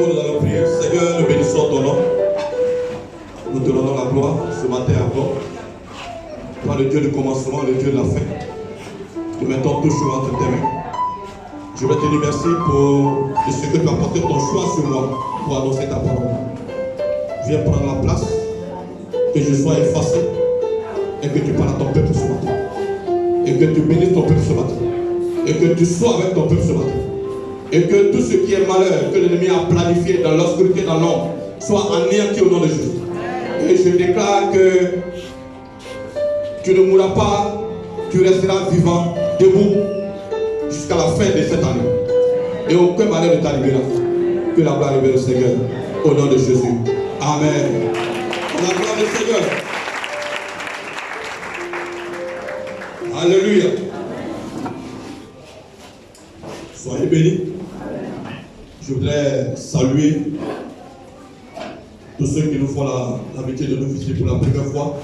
Nous allons prier. Seigneur, nous bénissons ton nom. Nous te rendons la gloire ce matin encore. Toi, le Dieu du commencement, le Dieu de la fin. Nous mettons toujours entre tes mains. Je vais te dire merci pour ce que tu as porté ton choix sur moi pour annoncer ta parole. Viens prendre la place, que je sois effacé et que tu parles à ton peuple ce matin. Et que tu bénisses ton peuple ce matin. Et que tu sois avec ton peuple ce matin. Et que tout ce qui est malheur, que l'ennemi a planifié dans l'obscurité, dans l'ombre, soit anéanti au nom de Jésus. Et je déclare que tu ne mourras pas, tu resteras vivant, debout, jusqu'à la fin de cette année. Et aucun malheur ne t'arrivera. Que la gloire revienne au Seigneur, au nom de Jésus. Amen. La gloire du Seigneur. Alléluia. Soyez bénis. Je voudrais saluer tous ceux qui nous font l'amitié de nous visiter pour la première fois.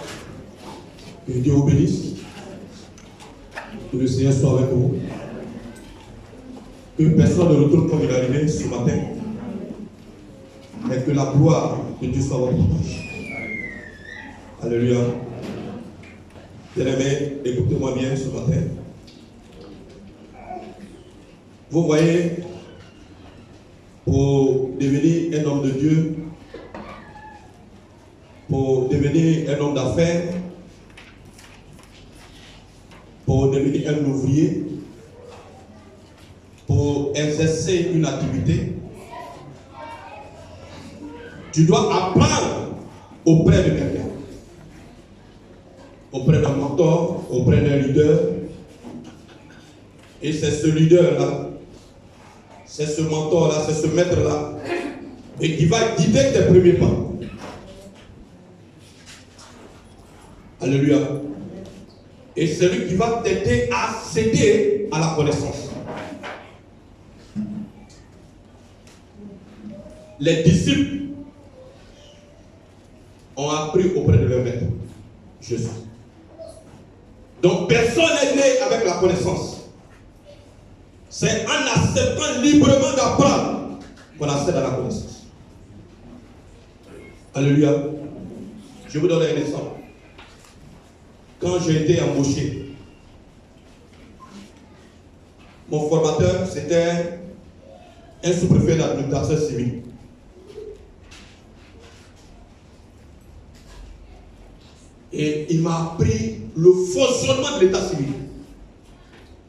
Que Dieu vous bénisse. Que le Seigneur soit avec vous. Que personne ne retourne comme il est arrivé ce matin. Mais que la gloire de Dieu soit votre partage. Alléluia. Bien-aimés, écoutez-moi bien ce matin. Vous voyez, pour devenir un homme de Dieu, pour devenir un homme d'affaires, pour devenir un ouvrier, pour exercer une activité, tu dois apprendre auprès de quelqu'un, auprès d'un mentor, auprès d'un leader. Et c'est ce leader-là, c'est ce mentor-là, c'est ce maître-là, et qui va guider tes premiers pas. Alléluia. Et c'est lui qui va t'aider à céder à la connaissance. Les disciples ont appris auprès de leur maître, Jésus. Donc personne n'est né avec la connaissance. C'est en acceptant librement d'apprendre qu'on accède à la connaissance. Alléluia. Je vous donne un exemple. Quand j'ai été embauché, mon formateur, c'était un sous-préfet d'administration civile. Et il m'a appris le fonctionnement de l'état civil.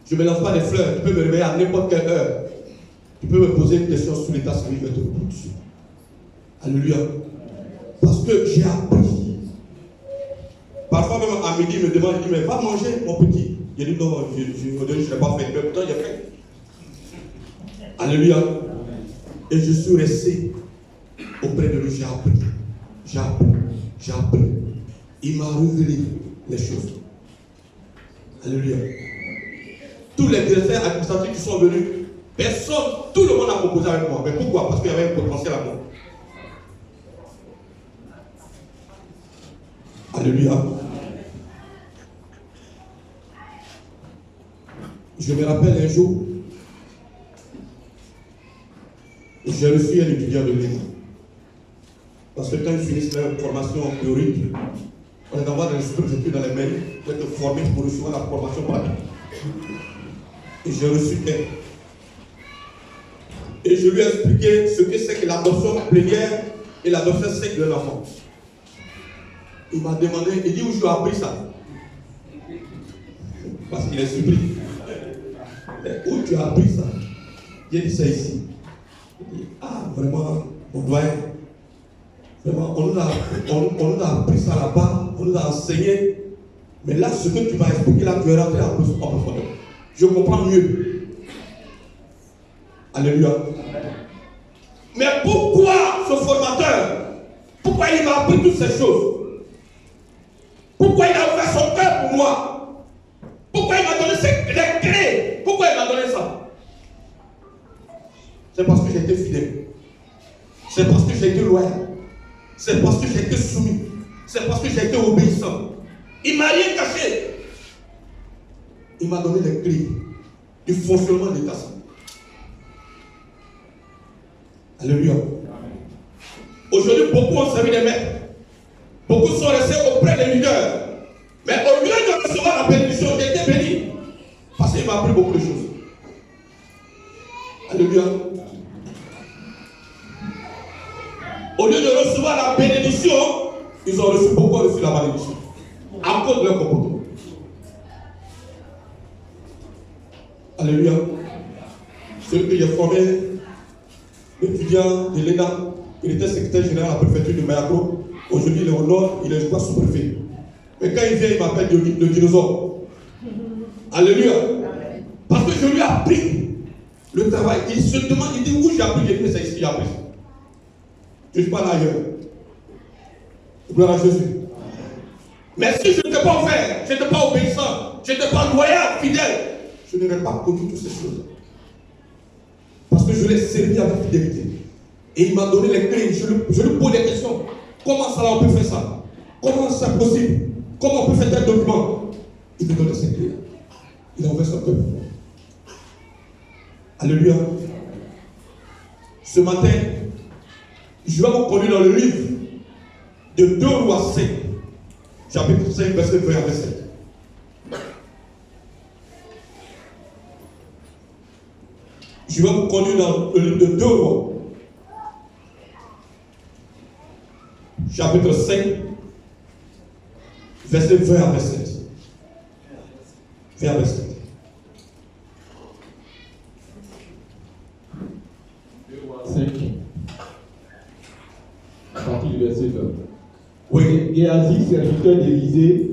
Je ne me lance pas des fleurs. Tu peux me réveiller à n'importe quelle heure. Tu peux me poser une question sur l'état civil, je vais te répondre dessus. Alléluia. Parce que j'ai appris. Parfois même à midi, il me demande, il dit, mais va manger mon petit. J'ai dit non, je ne l'ai pas fait. Mais pourtant, j'ai fait. Alléluia. Et je suis resté auprès de lui. J'ai appris. J'ai appris. J'ai appris. Il m'a révélé les choses. Alléluia. Tous les directeurs administratifs qui sont venus, personne, tout le monde a proposé avec moi. Mais pourquoi? Parce qu'il y avait un potentiel à moi. Alléluia. Je me rappelle un jour, j'ai reçu un étudiant de l'État. Parce que quand ils finissent leur formation théorique, on les envoie dans les études dans les mairies pour être formés pour recevoir la formation pratique. Et j'ai reçu un. Et je lui ai expliqué ce que c'est que l'adoption plénière et l'adoption sec de l'enfant. Il m'a demandé, il dit où tu as appris ça? Parce qu'il est surpris. Où tu as appris ça? J'ai dit ça ici. Il dit, ah, vraiment, mon doyen. Vraiment, on nous a appris ça là-bas, on nous a enseigné. Mais là, ce que tu m'as expliqué, là, tu es rentré en profondeur. Je comprends mieux. Alléluia. Mais pourquoi ce formateur? Pourquoi il m'a appris toutes ces choses? Pourquoi il a ouvert son cœur pour moi? Pourquoi il m'a donné les clés? Pourquoi il m'a donné ça? C'est parce que j'étais fidèle. C'est parce que j'étais loyal. C'est parce que j'étais soumis. C'est parce que j'étais obéissant. Il ne m'a rien caché. Il m'a donné les clés du fonctionnement de l'état civil. Alléluia. Aujourd'hui, beaucoup ont servi des maîtres. Beaucoup sont restés auprès des leaders. Mais au lieu de recevoir la bénédiction, j'ai été béni. Parce qu'il m'a appris beaucoup de choses. Alléluia. Au lieu de recevoir la bénédiction, ils ont beaucoup reçu la malédiction. À cause de leur comportement. Alléluia. Celui que j'ai formé, l'étudiant de l'ENA, il était secrétaire général à la préfecture de Mayako. Aujourd'hui, il est au nord, il est, je crois, sous-préfet. Mais quand il vient, il m'appelle le dinosaure. Alléluia. Parce que je lui ai appris le travail. Il se demande, il dit où j'ai appris. J'ai dit, mais c'est ici que j'ai appris. Je ne suis pas là ailleurs. Gloire à Jésus. Mais si je n'étais pas offert, je n'étais pas obéissant, je n'étais pas loyal, fidèle, je n'aurais pas connu toutes ces choses. Parce que je l'ai servi avec fidélité. Et il m'a donné les clés. Je lui pose des questions. Comment ça là, on peut faire ça? Comment c'est possible? Comment on peut faire tel document? Il me donne ces clés. Il a ouvert son cœur. Alléluia. Ce matin, je vais vous conduire dans le livre de 2 Rois 5, chapitre 5, verset 20 à 27. Je vais vous conduire dans le livre de 2 Rois, chapitre 5, verset 20 à 27. 20 à 27. 2 Rois 5, à partir du verset 20. Oui. Géasi, serviteur d'Élysée,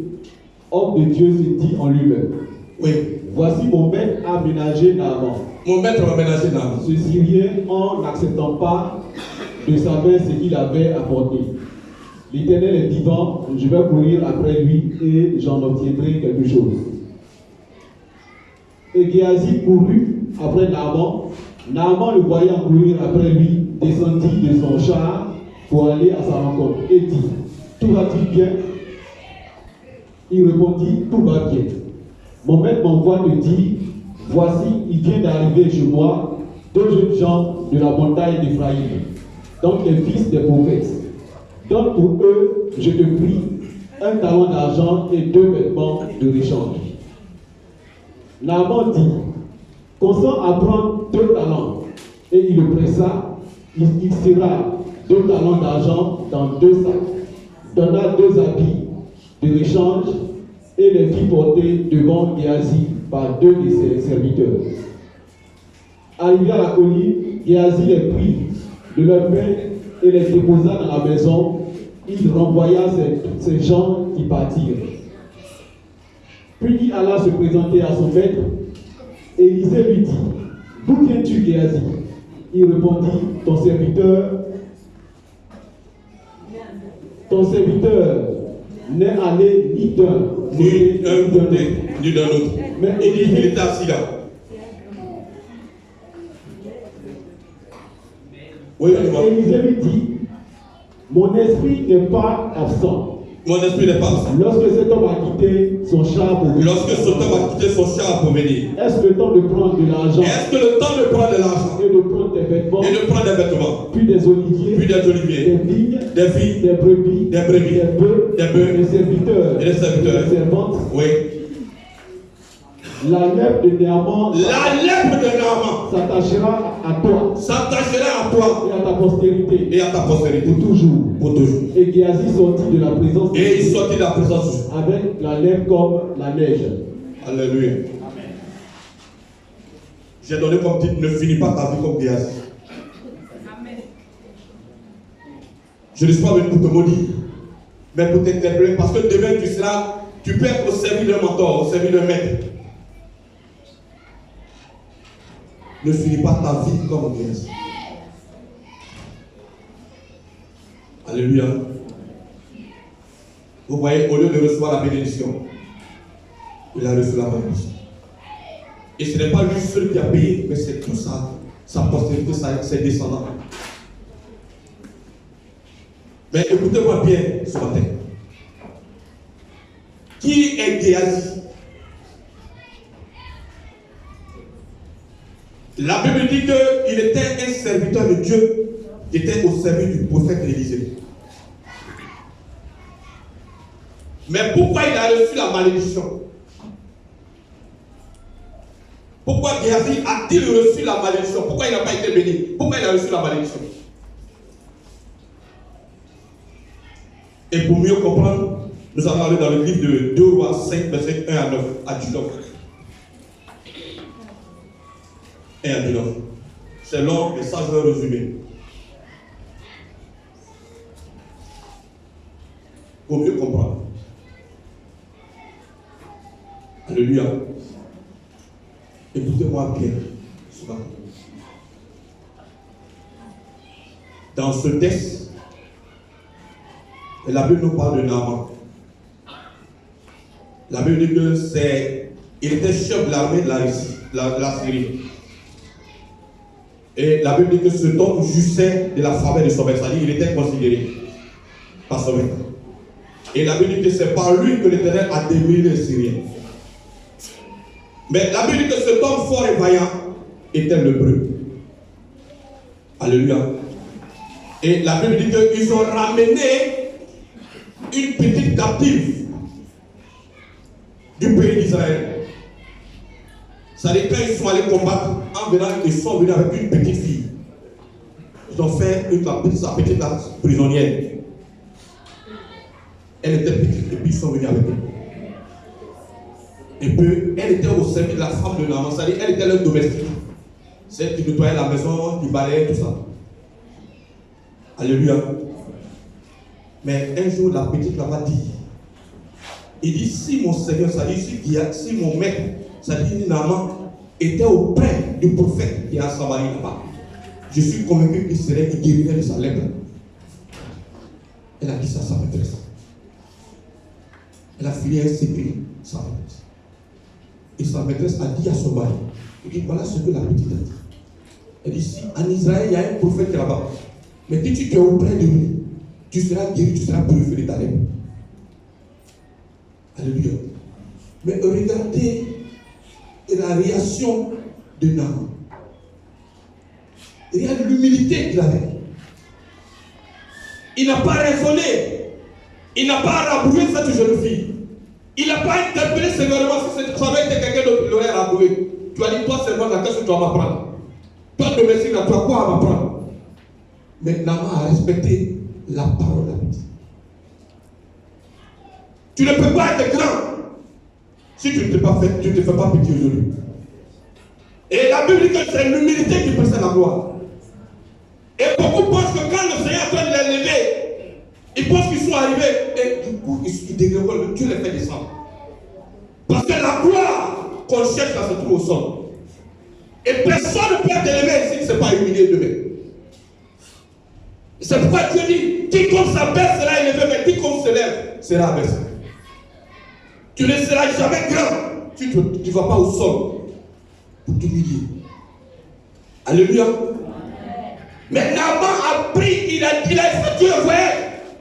homme de Dieu, se dit en lui-même. Oui. Voici mon maître a ménagé Naaman. Mon maître a ménagé Naaman. Ce Syrien, en n'acceptant pas de sa main ce qu'il avait apporté. L'Éternel est vivant, je vais courir après lui et j'en obtiendrai quelque chose. Et Géasi courut après Naaman. Naaman, le voyant courir après lui, descendit de son char pour aller à sa rencontre et dit: tout va-t-il bien? Il répondit: tout va bien. Mon maître m'envoie te dire: voici, il vient d'arriver chez moi 2 jeunes gens de la montagne d'Éphraïm, donc les fils des prophètes. Donne pour eux, je te prie, 1 talent d'argent et 2 vêtements de rechange. Naaman dit: consent à prendre 2 talents. Et il le pressa, il serra 2 talents d'argent dans 2 sacs, donna 2 habits de rechange et les fit porter devant Géasi par 2 de ses serviteurs. Arrivé à la colline, Géasi les prit de leurs mains et les déposa dans la maison. Il renvoya ces gens qui partirent. Puis il alla se présenter à son maître. Élisée lui dit: d'où viens-tu, Géasi? Il répondit: ton serviteur n'est allé ni d'un côté ni d'un autre. Mais il était assis là. Oui, Élisée lui dit: mon esprit n'est pas absent. Mon esprit n'est pas absent. Lorsque cet homme a quitté son char pour venir. Lorsque cet homme a quitté son char pour venir. Est-ce le temps de prendre de l'argent? Est-ce que le temps de prendre de l'argent? Et de prendre des vêtements. Et de prendre des vêtements. Puis des oliviers. Puis des oliviers. Des vignes. Des vignes. Des brebis. Des brebis. Des bœufs. Des bœufs. Des serviteurs. Et des serviteurs. Des servantes. Oui. La lèpre de Naaman. La lèpre de Naaman s'attachera à toi. S'attachera à toi. Et à ta postérité. Et à ta postérité. Pour toujours. Pour toujours. Et Géasi sortit de la présence. Et il sortit de la présence. Avec la lèpre comme la neige. Alléluia. Amen. J'ai donné comme titre: ne finis pas ta vie comme Géasi. Amen. Je ne suis pas venu pour te maudire, mais pour t'interpeller, parce que demain tu peux être au service d'un mentor, au service d'un maître. Ne finis pas ta vie comme Géasi. Alléluia. Vous voyez, au lieu de recevoir la bénédiction, il a reçu la malédiction. Et ce n'est pas lui seul qui a payé, mais c'est tout ça, sa postérité, ses descendants. Mais écoutez-moi bien ce matin. Qui est Géasi? La Bible dit qu'il était un serviteur de Dieu qui était au service du prophète Élisée. Mais pourquoi il a reçu la malédiction? Pourquoi Géhazi a-t-il reçu la malédiction? Pourquoi il n'a pas été béni? Pourquoi il a reçu la malédiction? Et pour mieux comprendre, nous allons aller dans le livre de 2 Rois 5, verset 1 à 9, à 19. 1 à 19. C'est l'ordre des sages résumés. Pour mieux comprendre. Alléluia. Écoutez-moi bien ce matin. Dans ce texte, la Bible nous parle de Naaman. La Bible dit que il était chef de l'armée de la Syrie. Et la Bible dit que cet homme jouissait de la faveur de son maître, c'est-à-dire qu'il était considéré par son maître. Et la Bible dit que c'est par lui que l'Éternel a détruit les Syriens. Mais la Bible dit que cet homme fort et vaillant était lépreux. Alléluia. Et la Bible dit qu'ils ont ramené une petite captive du pays d'Israël. C'est-à-dire quand ils sont allés combattre, en venant, ils sont venus avec une petite fille. Ils ont fait sa petite prisonnière. Elle était petite et puis ils sont venus avec elle. Et puis elle était au service de la femme de Naaman, c'est-à-dire elle était leur domestique. Celle qui nettoyait la maison, qui balayait, tout ça. Alléluia. Mais un jour, la petite là-bas dit, il dit, si mon Seigneur, c'est-à-dire si mon maître, c'est-à-dire Naaman, était auprès du prophète qui est à Samarie là-bas, je suis convaincu qu'il serait guéri de sa lèpre. Elle a dit ça à sa maîtresse. Elle a fini un secret, sa maîtresse. Et sa maîtresse a dit à son mari, il dit, voilà ce que la petite a dit. Elle dit, si en Israël, il y a un prophète là-bas, mais si tu es auprès de lui, tu seras guéri, tu seras purifié de ta lèpre. Alléluia. Mais regardez la réaction de Naaman. Regarde l'humilité qu'il avait. Il n'a pas raisonné. Il n'a pas rabroué cette jeune fille. Il n'a pas interpellé sévèrement si ça avait été quelqu'un d'autre qui l'aurait rabroué. Tu as dit, toi seulement, la question que tu vas m'apprendre. Toi, domestique, tu as quoi à m'apprendre? Mais Naaman a respecté la parole de la petite. Tu ne peux pas être grand si tu ne te fais pas petit aujourd'hui. Et la Bible dit que c'est l'humilité qui précède la gloire. Et beaucoup pensent que quand le Seigneur est en train de les lever, ils pensent qu'ils sont arrivés et du coup ils dégringolent, Dieu les fait descendre. Parce que la gloire qu'on cherche là se trouve au sol. Et personne ne peut être élevé s'il ne s'est pas humilié demain. C'est pourquoi Dieu dit, quiconque s'abaisse sera élevé, mais quiconque se lève sera abaissé. Tu ne seras jamais grand si tu ne vas pas au sol pour t'humilier. Alléluia. Mais Naaman a pris, il a effectué un voyage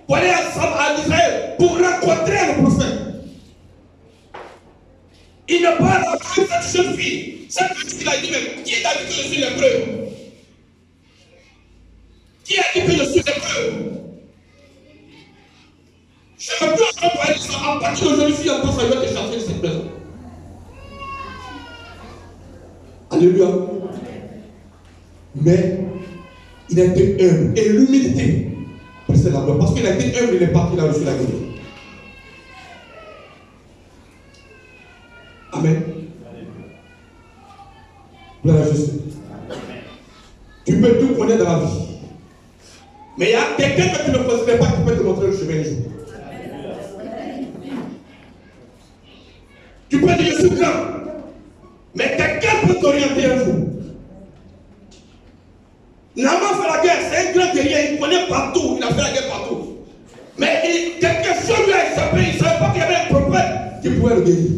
pour aller en Israël pour rencontrer le prophète. Il n'a pas rencontré cette jeune fille. Cette petite fille a dit même, qui t'a dit que je suis lépreux? Qui a dit que je suis lépreux? Je ne peux plus entendre parler de ça. À partir d'aujourd'hui, si encore ça, je vais te chanter de cette maison. Alléluia. Mais il a été humble. Et l'humilité, c'est la gloire. Parce qu'il a été humble, il est parti, il a reçu la gloire. Amen. Gloire à Jésus. Tu peux tout connaître dans la vie. Mais il y a quelqu'un que tu ne considères pas qui peut te montrer le chemin un jour. Tu peux dire je suis grand. Mais quelqu'un peut t'orienter un jour. Naaman fait la guerre, c'est un grand guerrier, il connaît partout, il a fait la guerre partout. Mais quelqu'un sur lui a échappé, il ne savait pas qu'il y avait un prophète qui pouvait le guérir.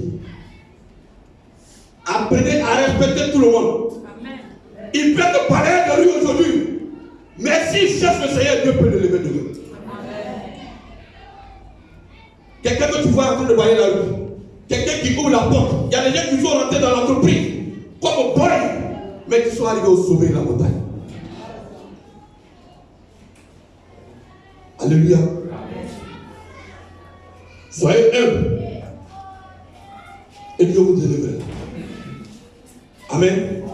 Apprenez à respecter tout le monde. Amen. Il peut te parler de lui aujourd'hui. Mais s'il cherche le Seigneur, Dieu peut le lever de lui. Quelqu'un que tu vois en train de balayer la rue, quelqu'un qui ouvre la porte, il y a des gens qui sont rentrés dans l'entreprise comme boy, mais qui sont arrivés au sommet de la montagne. Alléluia. Soyez humbles. Et Dieu vous délivre. Amen.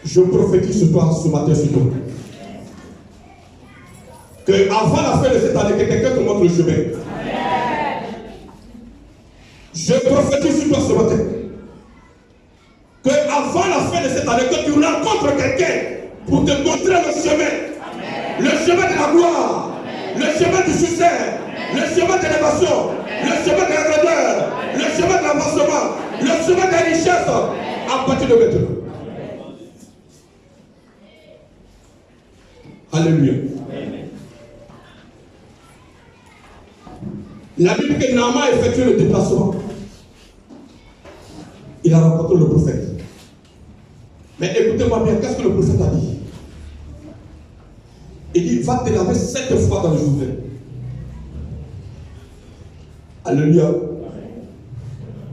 Je prophétise sur toi ce matin sur toi. Que avant la fin de cette année, que quelqu'un te montre le chemin. Je prophétise sur toi ce matin. Que avant la fin de cette année, que tu rencontres quelqu'un pour te montrer le chemin. Le chemin de la gloire. Le chemin du succès. Le chemin de l'élévation. Le chemin de la grandeur. Le chemin de l'avancement. Le chemin de la richesse. À partir de maintenant. Alléluia. La Bible dit que Naaman a effectué le déplacement. Il a rencontré le prophète. Mais écoutez-moi bien, qu'est-ce que le prophète a dit? Il dit, va te laver 7 fois dans le journée. Alléluia.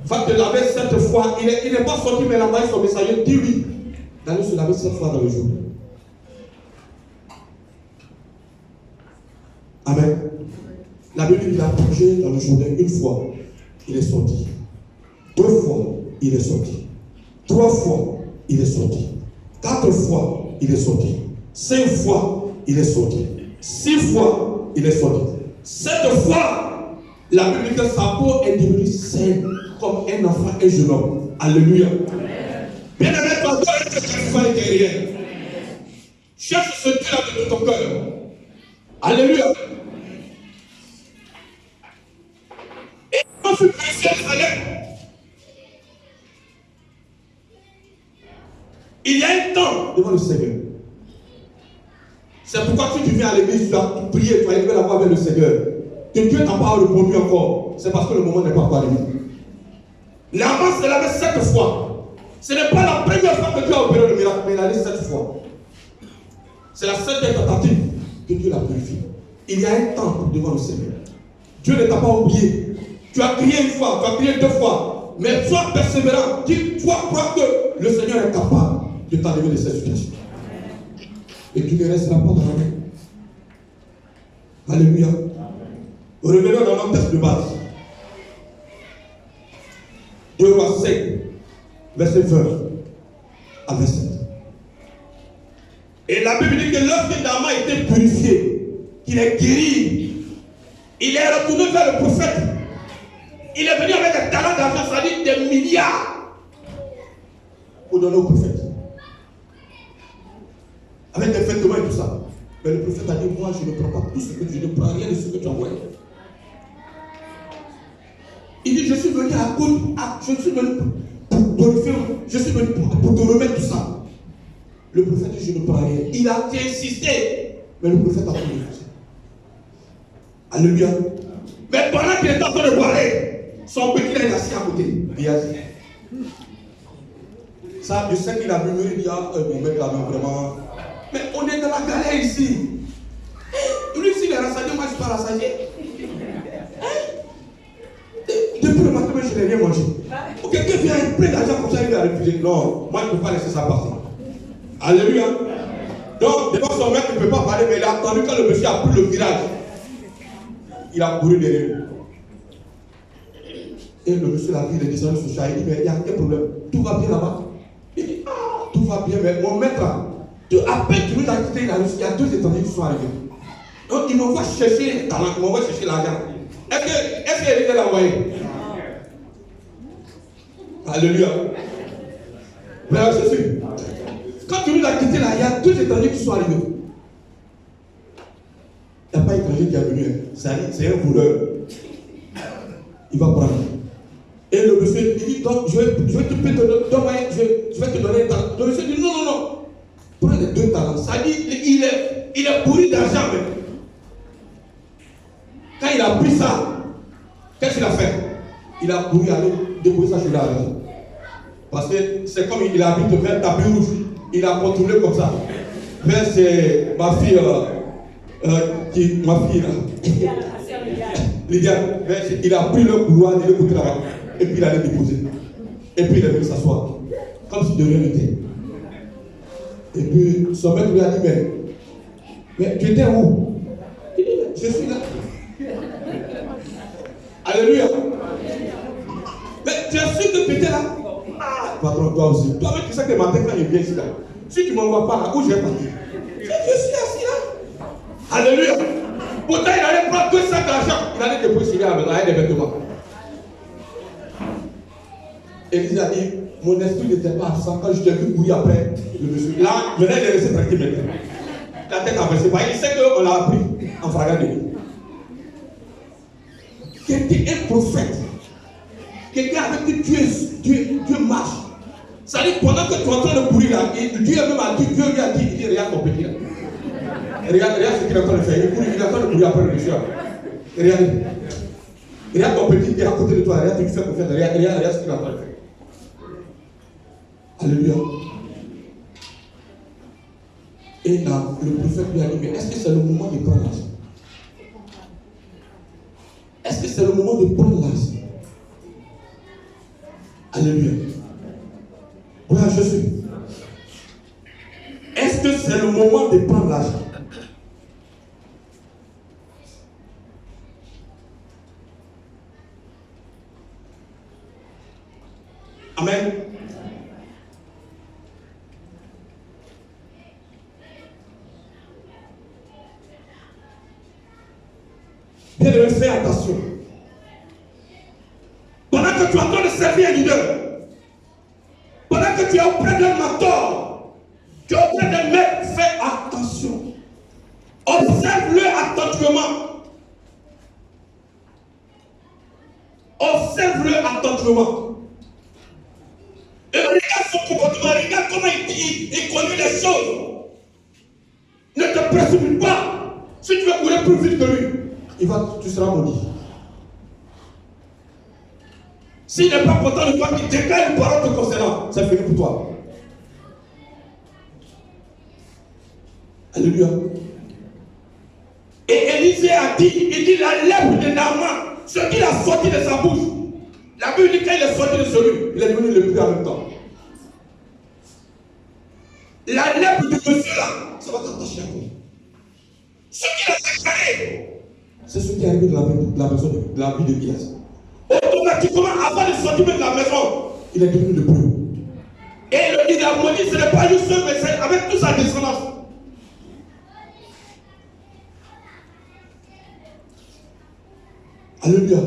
Va te laver 7 fois. Il n'est pas sorti, mais il a envoyé son messager. Dis-lui d'aller se laver 7 fois dans le jour. Amen. La Bible dit qu'il a plongé dans le Jourdain 1 fois. Il est sorti. 2 fois, il est sorti. 3 fois, il est sorti. 4 fois, il est sorti. 5 fois, il est sorti. 6 fois, il est sorti. 7 fois, la Bible dit que sa peau est devenue saine comme un enfant, un jeune homme. Alléluia. Bien-aimé, toi, dois être satisfait intérieur. Cherche ce Dieu-là de tout ton cœur. Alléluia. Et quand tu purifies Jérusalem, il y a un temps devant le Seigneur. C'est pourquoi tu viens à l'église, tu dois prier, tu vas élever la voix avec le Seigneur. Que Dieu t'a pas répondu encore, c'est parce que le moment n'est pas encore arrivé. Naaman s'est lavé 7 fois. Ce n'est pas la première fois que Dieu a opéré le miracle, mais il a allé 7 fois. C'est la 7e tentative que Dieu l'a purifié. Il y a un temps devant le Seigneur. Dieu ne t'a pas oublié. Tu as crié 1 fois, tu as crié 2 fois. Mais sois persévérant. Dis-toi, crois que le Seigneur est capable de t'enlever de cette situation. Et tu ne resteras pas dans la main. Alléluia. Revenons dans notre texte de base. 2 Rois 5, verset 20 à 27. Et la Bible dit que lorsque Naaman a été purifié, qu'il est guéri, il est retourné vers le prophète. Il est venu avec des talents d'argent, c'est-à-dire des milliards, pour donner au prophète. Avec des vêtements et tout ça. Mais le prophète a dit, moi je ne prends pas tout ce que tu ne prends rien de ce que tu as envoyé. Il dit, je suis venu à cause, je suis venu pour glorifier, je suis venu pour te remettre tout ça. Le prophète dit, je ne prends rien. Il a insisté, mais le prophète a pas refusé. Alléluia. Mais pendant qu'il était en train de parler, son petit est assis à côté. Il a dit, ça, je sais qu'il a murmuré, il dit, ah, mon mec là, vraiment. Mais on est dans la galère ici. Lui, s'il est rassasié, moi je ne suis pas rassasié. Depuis le matin, je n'ai rien mangé. Quelqu'un vient, il prend l'argent comme ça, il va refuser. Non, moi je ne peux pas laisser ça partir. Alléluia. Donc, devant son maître, il ne peut pas parler, mais il a attendu quand le monsieur a pris le virage. Il a couru derrière lui. Et le monsieur l'a vu, il est descendu sur le chat. Il dit, mais il n'y a aucun problème. Tout va bien là-bas. Il dit, ah, tout va bien, mais mon maître, à peine tu nous as quitté, il y a 2 étrangers qui sont arrivés. Donc, il m'envoie chercher les talents, il m'envoie chercher l'argent. Est-ce qu'il l'a envoyé? Alléluia. Frère Jésus, quand tu nous as quitté là, il y a 2 étrangers qui sont arrivés. Il n'y a pas d'étranger qui est venu. C'est un voleur. Il va prendre. Et le monsieur, il dit, donc, je vais te donner un talent. Le monsieur dit, non. Prends les 2 talents. Ça dit, il est pourri d'argent même. Quand il a pris ça, qu'est-ce qu'il a fait? Il a couru aller déposer ça chez l'argent. Parce que c'est comme il habite vers tapis rouge. Il a contourné comme ça. Mais c'est ma fille, Lydia, il a pris le couloir, il est côté là-bas. Et puis il allait déposer. Et puis il est venu s'asseoir. Comme si de rien n'était. Et puis son maître lui a dit, mais tu étais où? Il dit, je suis là. Alléluia. Mais tu es sûr que tu étais là? Ah, patron, toi aussi. Toi-même, tu sais que ma tête, quand il vient ici là, si tu ne m'envoies pas là, où je vais partir? Je suis assis là. Alléluia. Pourtant, il allait prendre 2 sacs d'argent. Il allait déposer à la maison avec des vêtements. Élisée a dit, mon esprit n'était pas à ça quand je t'ai vu courir après le monsieur. Là, maintenant, il est resté tranquille maintenant. La tête a versé. Il sait qu'on l'a appris en fragant de lui. Quelqu'un est prophète. Quelqu'un avec qui Dieu marche. Ça dit, pendant que tu es en train de courir là, Dieu même a dit, Dieu lui a dit, il dit, regarde ton petit là. Regarde ce qu'il est en train de faire. Il est en train de courir après le monsieur. Regarde ton petit qui est à côté de toi. Regarde, tu fais confiance. Regarde ce qu'il est en train de faire. Alléluia. Et là, le prophète lui a dit, mais est-ce que c'est le moment de prendre l'argent? Est-ce que c'est le moment de prendre l'argent? Alléluia. Voilà, je suis. Est-ce que c'est le moment de prendre l'argent? Amen. Bien de faire attention. Pendant que tu es en train de servir un leader, pendant que tu es auprès d'un mentor, tu es auprès d'un maître, fais attention. Observe-le attentivement. Observe-le attentivement. Et regarde son comportement, regarde comment il conduit les choses. Ne te précipite pas. Si tu veux courir plus vite que lui, tu seras maudit. S'il n'est pas content de toi, qu'il déclare une parole te concernant, c'est fini pour toi. Alléluia. Et Élisée a dit, il dit la lèpre de Naaman, ce qu'il a sorti de sa bouche. La Bible dit quand il est sorti de celui, il est devenu le plus en même temps. La lèpre de monsieur là, ça va t'attacher à toi. Ce qu'il a déclaré, c'est ce qui est arrivé de la vie de Gias. Automatiquement, avant de sortir de la maison, il est devenu le plus. Et il a maudit, ce n'est pas juste seul, mais c'est avec toute sa descendance. Alléluia.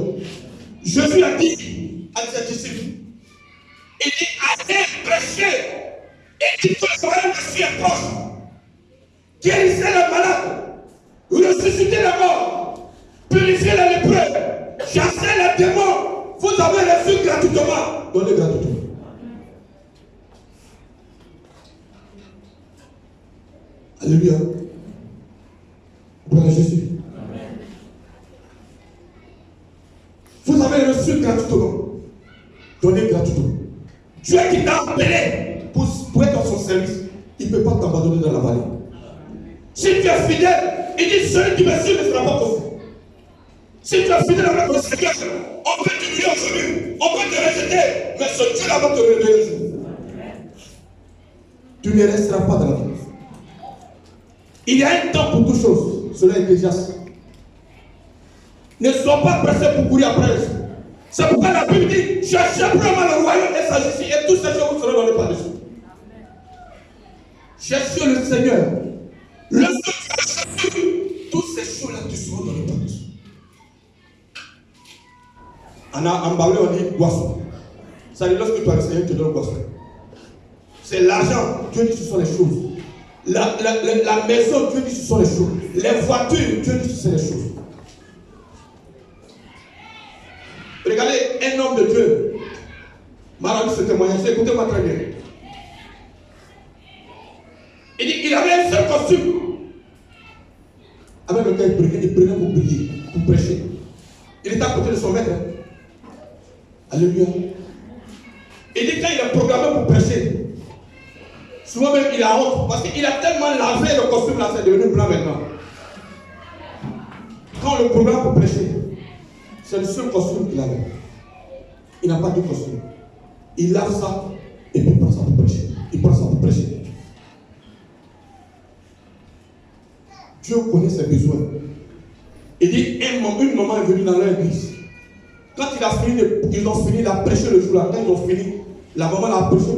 Jésus a dit à ses disciples, il dit, allez prêcher et dites que le royaume de Dieu est proche. Guérissez les malades, ressuscitez les morts, purifiez les lépreux, chassez les démons. Vous avez reçu gratuitement. Donnez gratuitement. Alléluia. Gloire à Jésus. Vous avez reçu gratuitement. Donnez gratuitement. Dieu qui t'a appelé pour être dans son service, il ne peut pas t'abandonner dans la vallée. Si tu es fidèle, il dit celui qui me suit ne sera pas confus. Si tu es fidèle avec le Seigneur, on peut t'humilier aujourd'hui, on peut te rejeter, mais ce Dieu-là va te réveiller un jour. Tu ne resteras pas dans la vie. Il y a un temps pour toutes choses. Cela est déjà ça. Ne sois pas pressé pour courir après les choses. C'est pourquoi la Bible dit, cherchez vraiment le royaume et sa justice, et tous ces choses vous seront donnés par-dessus. Cherchez le Seigneur. Le Seigneur, toutes ces choses-là te seront données par-dessus. En Baoulé, on dit boisson. Ça dit, lorsque tu as le Seigneur, tu te donnes boisson. C'est l'argent. Dieu dit ce sont les choses. La maison, Dieu dit ce sont les choses. Les voitures, Dieu dit ce sont les choses. Regardez, un homme de Dieu m'a rendu ce témoignage. Écoutez-moi très bien. Il dit qu'il avait un seul costume avec lequel il prenait pour briller, pour prêcher. Il était à côté de son maître. Alléluia. Il dit quand il est programmé pour prêcher, souvent même il a honte parce qu'il a tellement lavé le costume là, c'est devenu blanc maintenant. Quand le programme pour prêcher, c'est le seul costume qu'il avait. Il n'a pas de costume. Il lave ça et puis il prend ça pour prêcher. Il prend ça pour prêcher. Dieu connaît ses besoins. Il dit, une maman est venue dans leur église. Quand ils ont fini, il a prêché le jour-là. Quand ils ont fini, la maman l'a prêché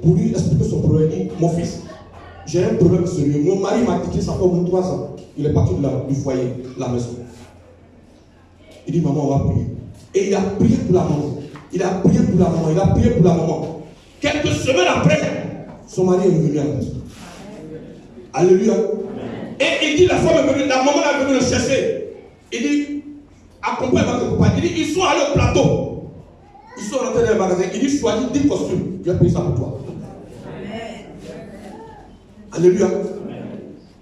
pour lui expliquer son problème. Il dit, mon fils, j'ai un problème sérieux. Mon mari m'a quitté, ça fait au moins 3 ans. Il est parti du foyer, de la maison. Il dit, maman, on va prier. Et il a prié pour la maman. Il a prié pour la maman. Il a prié pour la maman. Quelques semaines après, son mari est revenu à la maison. Alléluia. Et il dit, la femme est venue, la maman est venue le chercher. Il dit, accompagne votre papa. Il dit, ils sont allés au plateau. Ils sont rentrés dans le magasin. Il dit, choisis 10 costumes. Je vais payer ça pour toi. Alléluia.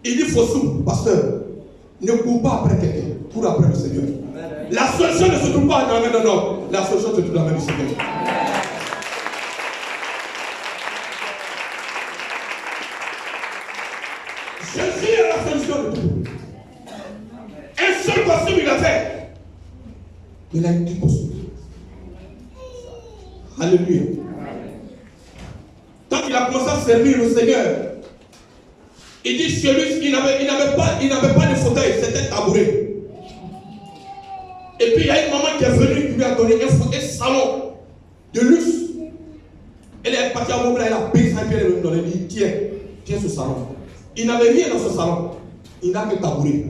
Il dit, Fossou, pasteur, ne cours pas après quelqu'un. Cours après le Seigneur. La solution ne se trouve pas dans la main d'un homme. La solution se trouve dans la main du Seigneur. Jésus est la solution de tout. Un seul costume il a fait. Il a eu 10 costumes. Alléluia. Quand il a commencé à servir le Seigneur, il dit chez lui, il n'avait pas de fauteuil, c'était tabouret. Et puis il y a une maman qui est venue qui lui a donné un salon de luxe. Elle est partie à Mobile, elle a payé ça et puis elle lui a donné, il dit tiens ce salon. Il n'avait rien dans ce salon, il n'a que tabouret.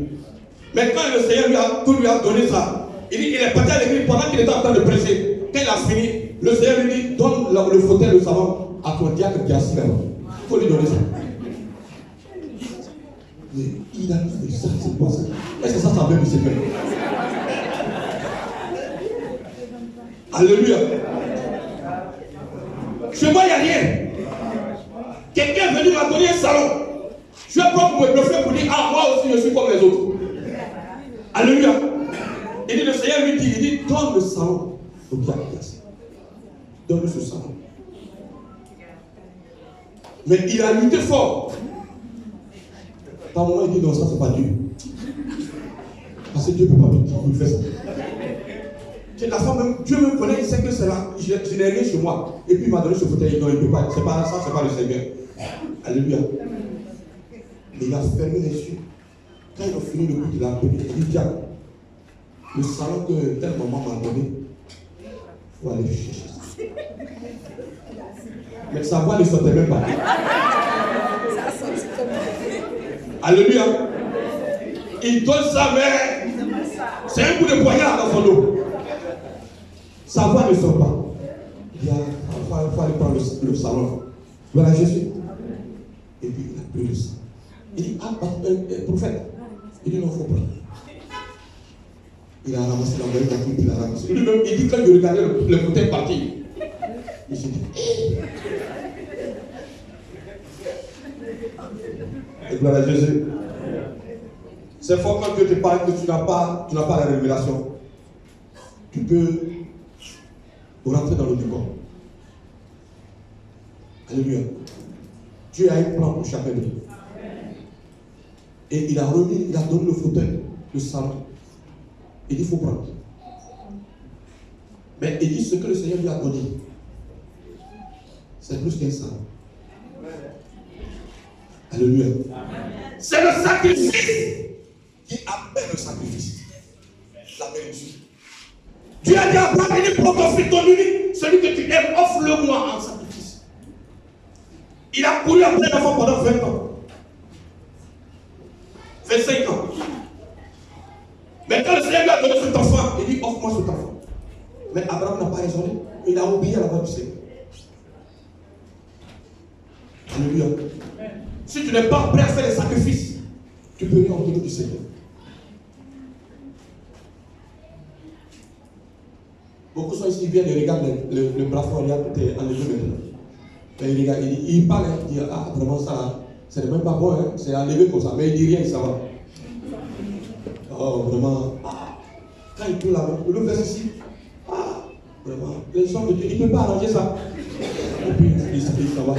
Mais quand le Seigneur lui a donné ça, il est parti à l'église pendant qu'il était en train de prêcher. Quand il a fini, le Seigneur lui dit donne le fauteuil, le salon à ton diacre qui est assis là-bas. Il faut lui donner ça. Mais il a dit ça, c'est quoi ça? Est-ce que ça vient du Seigneur? Alléluia. Chez moi, il n'y a rien. Quelqu'un est venu m'a donné un salon. Je vais prendre pour me bluffer pour dire, ah, moi aussi, je suis comme les autres. Alléluia. Il dit, le Seigneur lui dit, il dit, donne le salon au diable. Donne ce salon. Mais il a lutté fort. Par moment, il dit, non, ça, c'est pas Dieu. Parce que Dieu ne peut pas me dire, il fait ça. La femme, même, Dieu me connaît, il sait que c'est là. Je n'ai rien chez moi. Et puis il m'a donné ce fauteuil. Non, il ne peut pas. C'est pas ça, c'est pas le Seigneur. Alléluia. Mais il a fermé les yeux. Quand il a fini le culte, il a appelé. Il dit, tiens, le salon que telle maman m'a donné, il faut aller chercher ça. Mais sa voix ne sortait même pas. Alléluia. Il donne sa mère. C'est un coup de poignard dans son dos. Sa voix ne sort pas. Il dit, il faut aller prendre le salon. Voilà Jésus. Et puis il a pris le sang. Il dit, ah, prophète. Il dit, non, il faut prendre. Il a ramassé la belle partie, il a ramassé. Il dit, quand il regardait le fauteuil partir, il s'est dit, et gloire à Jésus. C'est fort quand Dieu te parle que tu n'as pas la révélation. Tu peux rentrer dans le décor. Alléluia. Dieu a un plan pour chacun de nous. Et il a donné le fauteuil, le salon. Il dit, il faut prendre. Mais il dit, ce que le Seigneur lui a donné, c'est plus qu'un salon. Alléluia. C'est le sacrifice qui appelle le sacrifice. La bénédiction. Dieu a dit à Abraham, il dit, prends ton fils, ton unique, celui que tu aimes, offre-le-moi en sacrifice. Il a couru après l'enfant pendant 20 ans. 25 ans. Mais quand le Seigneur lui a donné cet enfant, il dit, offre-moi cet enfant. Mais Abraham n'a pas raisonné. Il a oublié la voix du Seigneur. Alléluia. Si tu n'es pas prêt à faire les sacrifices, tu peux rien entendre du Seigneur. Beaucoup sont ici, ils viennent et regardent le plafond, il a tout est enlevé maintenant. Et il regarde, il parle, il dit, ah, vraiment ça, c'est même pas bon, hein, c'est enlevé comme ça, mais il dit rien, ça va. Oh, vraiment, ah, quand il tourne là-bas, il le fait ici, ah, vraiment, les gens de Dieu, il ne peut pas arranger ça. Et puis, il s'en va.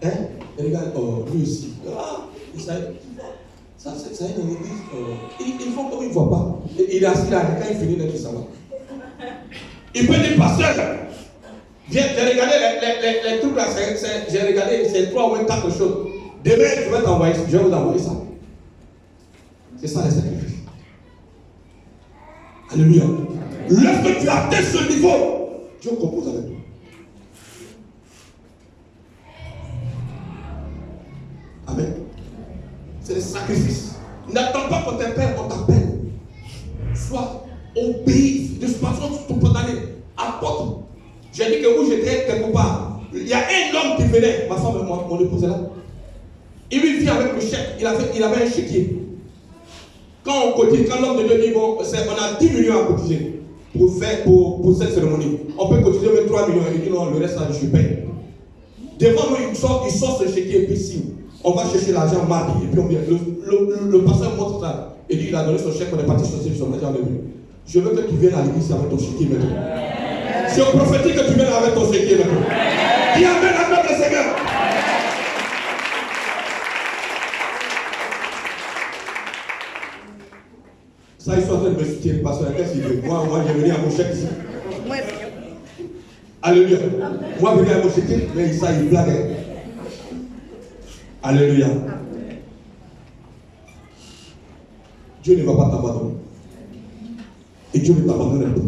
Hein? Et regarde, oh, lui aussi, ah, ça c'est une église, ils font comme ils ne voient pas. Il est assis là, quand il finit d'être, ça va. Il peut dire, pasteur, viens, j'ai regardé les trucs là, j'ai regardé, c'est 3 ou 4 choses. Demain, je vais vous envoyer ça. C'est ça les sacrifices. Alléluia. Lorsque tu atteins ce niveau, Dieu compose avec toi. Amen. C'est le sacrifice. N'attends pas qu'on t'appelle, on t'appelle. Sois obéi. De toute façon, tu peux t'aller. Apporte. J'ai dit que où j'étais quelque part. Il y a un homme qui venait. Ma femme et moi, mon épouse est là. Il lui vit avec le chèque. Il avait un chéquier. Quand on cotise, quand l'homme de Dieu dit, bon, on a 10 millions à cotiser pour cette cérémonie. On peut cotiser même 3 millions. Il dit non, le reste, là, je paye. Devant nous, il sort ce chéquier et puis signe. On va chercher l'argent mardi. Et puis on vient. Le pasteur montre ça. Et dit, il a donné son chèque, on est parti chercher son argent. Je veux que tu viennes à l'église avec ton chéquier maintenant. Je prophétise que tu viennes avec ton chéquier maintenant. Dis amen à notre Seigneur. Ça, ils sont en train de me soutenir, pasteur. Qu'est-ce qu'il veut? Moi, j'ai venu à mon chèque ici. Alléluia. Moi, je venu à mon chéquier, mais ça, il blague. Alléluia. Dieu ne va pas t'abandonner. Et Dieu ne t'abandonnera pas.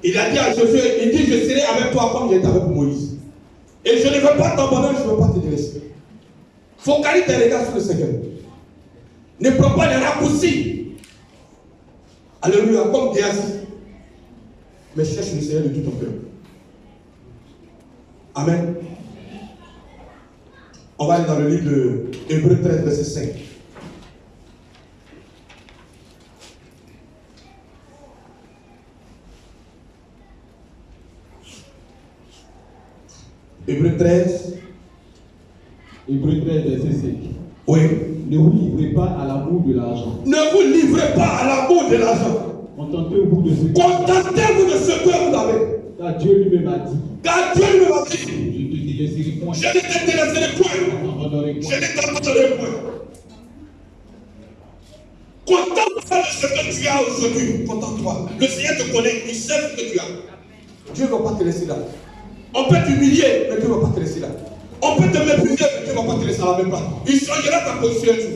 Il a dit à Josué, il dit, je serai avec toi comme j'étais avec Moïse. Et je ne veux pas t'abandonner, je ne veux pas te délaisser. Focalise tes regards sur le Seigneur. Ne prends pas les raccourcis. Alléluia, comme Géasi. Mais cherche le Seigneur de tout ton cœur. Amen. On va aller dans le livre de Hébreux 13, verset 5. Hébreux 13. Hébreux 13, verset 5. Oui. Ne vous livrez pas à l'amour de l'argent. Ne vous livrez pas à l'amour de l'argent. Contentez-vous de ce que vous avez. Car Dieu lui-même a dit. Car Dieu lui-même a dit. Je ne te délaisserai point. Je ne te délaisserai point. Je ne t'abandonnerai point. Contente-toi de ce que tu as aujourd'hui. Contente-toi. Le Seigneur te connaît. Il sait ce que tu as. Dieu ne va pas te laisser là. On peut t'humilier, mais Dieu ne va pas te laisser là. On peut te mépriser, mais Dieu ne va pas te laisser à la même place. Il changera ta position un jour.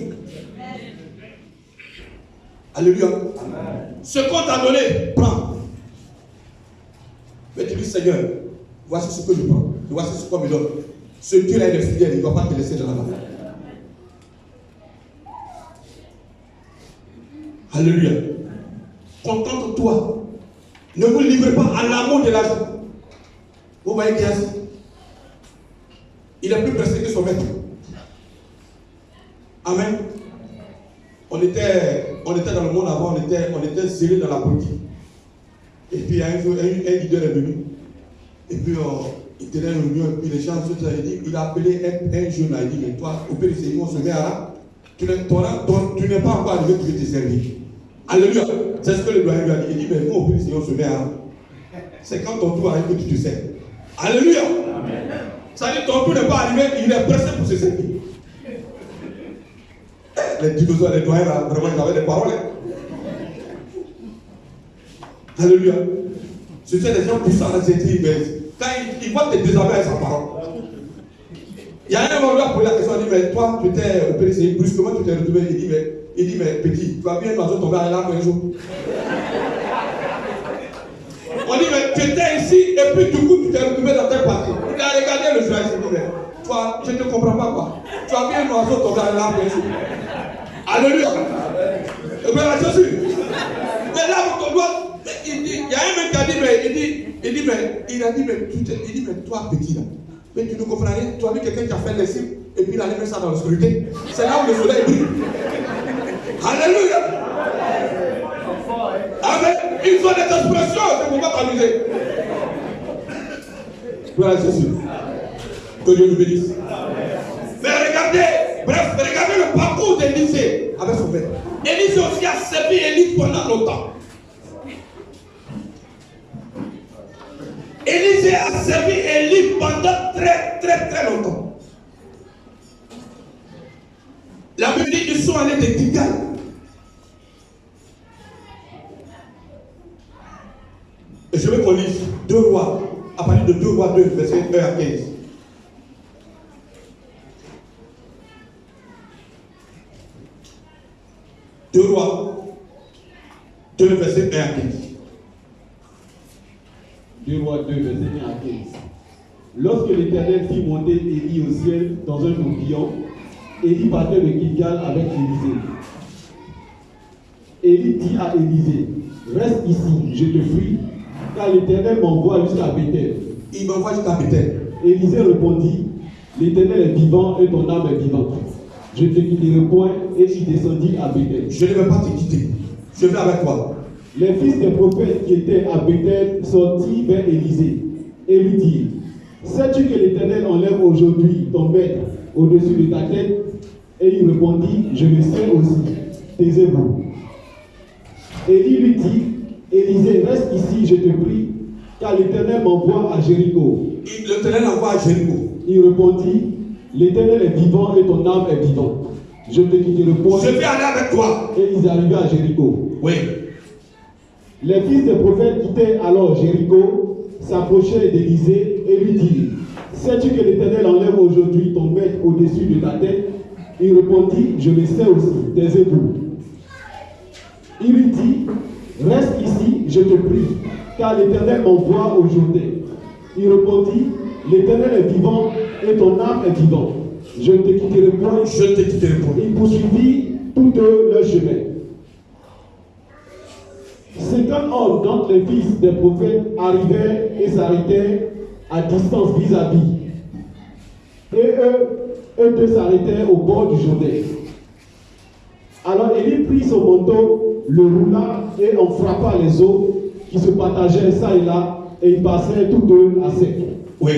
Alléluia. Amen. Ce qu'on t'a donné, prends. Mais tu dis, Seigneur, voici ce que je prends. Voici ce qu'on me donne. Ce Dieu-là est fidèle, il ne va pas te laisser dans la main. Alléluia. Contente-toi. Ne vous livrez pas à l'amour de l'argent. Vous voyez bien ça? Il est plus pressé que son maître. Amen. On était dans le monde avant, on était zélés dans la politique. Et puis un jour, un leader est venu. Et puis il tenait une réunion, et puis les gens, il a appelé un jeune, il dit, mais toi, au PDC, on se met à là. Tu n'es pas encore arrivé pour te servir. Alléluia. C'est ce que le doyen lui a dit. Il dit, mais nous, au PDC, on se met à là. C'est quand ton tour arrive que tu te sers. Alléluia. Amen. Ça dit, ton tour n'est pas arrivé, il est pressé pour se servir. Les dinosaures, les doyens, là, vraiment, ils avaient des paroles. Alléluia. Ce sont des gens puissants dans cette vie, mais quand ils voient tes déshabiller avec sa parole. Il y a un moment où il a posé la question, il dit, mais toi, tu étais au PDC, brusquement, tu t'es retrouvé, il dit, mais petit, tu vas bien dans un tomber à l'arbre un jour. On dit, mais tu étais ici, et puis du coup, tu t'es retrouvé dans tel parti. Il a regardé le journaliste, il dit, mais toi, je ne te comprends pas quoi. Tu as bien un oiseau tomber à l'arbre un jour. Alléluia. Et bien, la Jésus. Mais là, on doit. Il dit, il y a un mec qui a dit, mais toi, petit là, mais tu ne comprends rien. Tu as vu quelqu'un qui a fait les cibles, et puis il a mis ça dans l'obscurité. C'est là où le soleil brille. Alléluia. Amen. Ils ont des expressions, c'est pour pas t'amuser. Voilà Jésus. Que Dieu nous bénisse. Mais regardez le parcours d'Élisée avec son père. Élisée aussi a servi Élie pendant longtemps. Élisée a servi Élie pendant très longtemps. La Bible dit qu'ils sont allés de Gilgal. Et je veux qu'on lise 2 rois, à partir de 2 rois 2, verset 1 à 15. 2 Rois 2, verset 1 à 15. 2 Rois 2, verset 1 à 15. Lorsque l'Éternel fit monter Élie au ciel dans un tourbillon, Élie partait de Gilgal avec Élisée. Élie dit à Élisée, reste ici, je te prie, car l'Éternel m'envoie jusqu'à Bethel. Il m'envoie jusqu'à Bethel. Élisée répondit, l'Éternel est vivant et ton âme est vivante. Je ne te quitterai point, et il descendit à Bethel. Je ne vais pas te quitter. Je vais avec toi. Les fils des prophètes qui étaient à Bethel sortirent vers Élisée et lui dirent, sais-tu que l'Éternel enlève aujourd'hui ton maître au-dessus de ta tête? Et il répondit, je le sais aussi. Taisez-vous. Élie lui dit, Élisée, reste ici, je te prie, car l'Éternel m'envoie à Jéricho. L'Éternel envoie à Jéricho. Il répondit, l'Éternel est vivant et ton âme est vivante. Je ne te quitterai point. Je vais aller avec toi. Et ils arrivaient à Jéricho. Oui. Les fils des prophètes quittaient alors Jéricho, s'approchaient d'Élisée et lui dirent, sais-tu que l'Éternel enlève aujourd'hui ton maître au-dessus de ta tête? Il répondit, je le sais aussi, taisez-vous. Il lui dit, reste ici, je te prie, car l'Éternel m'envoie au Jourdain. Il répondit, l'Éternel est vivant et ton âme est vivante. Je ne te quitterai point. Je ne te quitterai point. Il poursuivit tous deux leur chemin. 50 hommes d'entre les fils des prophètes arrivaient et s'arrêtaient à distance vis-à-vis. Et eux deux s'arrêtaient au bord du Jourdain. Alors Élie prit son manteau, le roula et en frappa les eaux qui se partageaient ça et là, et ils passaient tous deux à sec. Oui.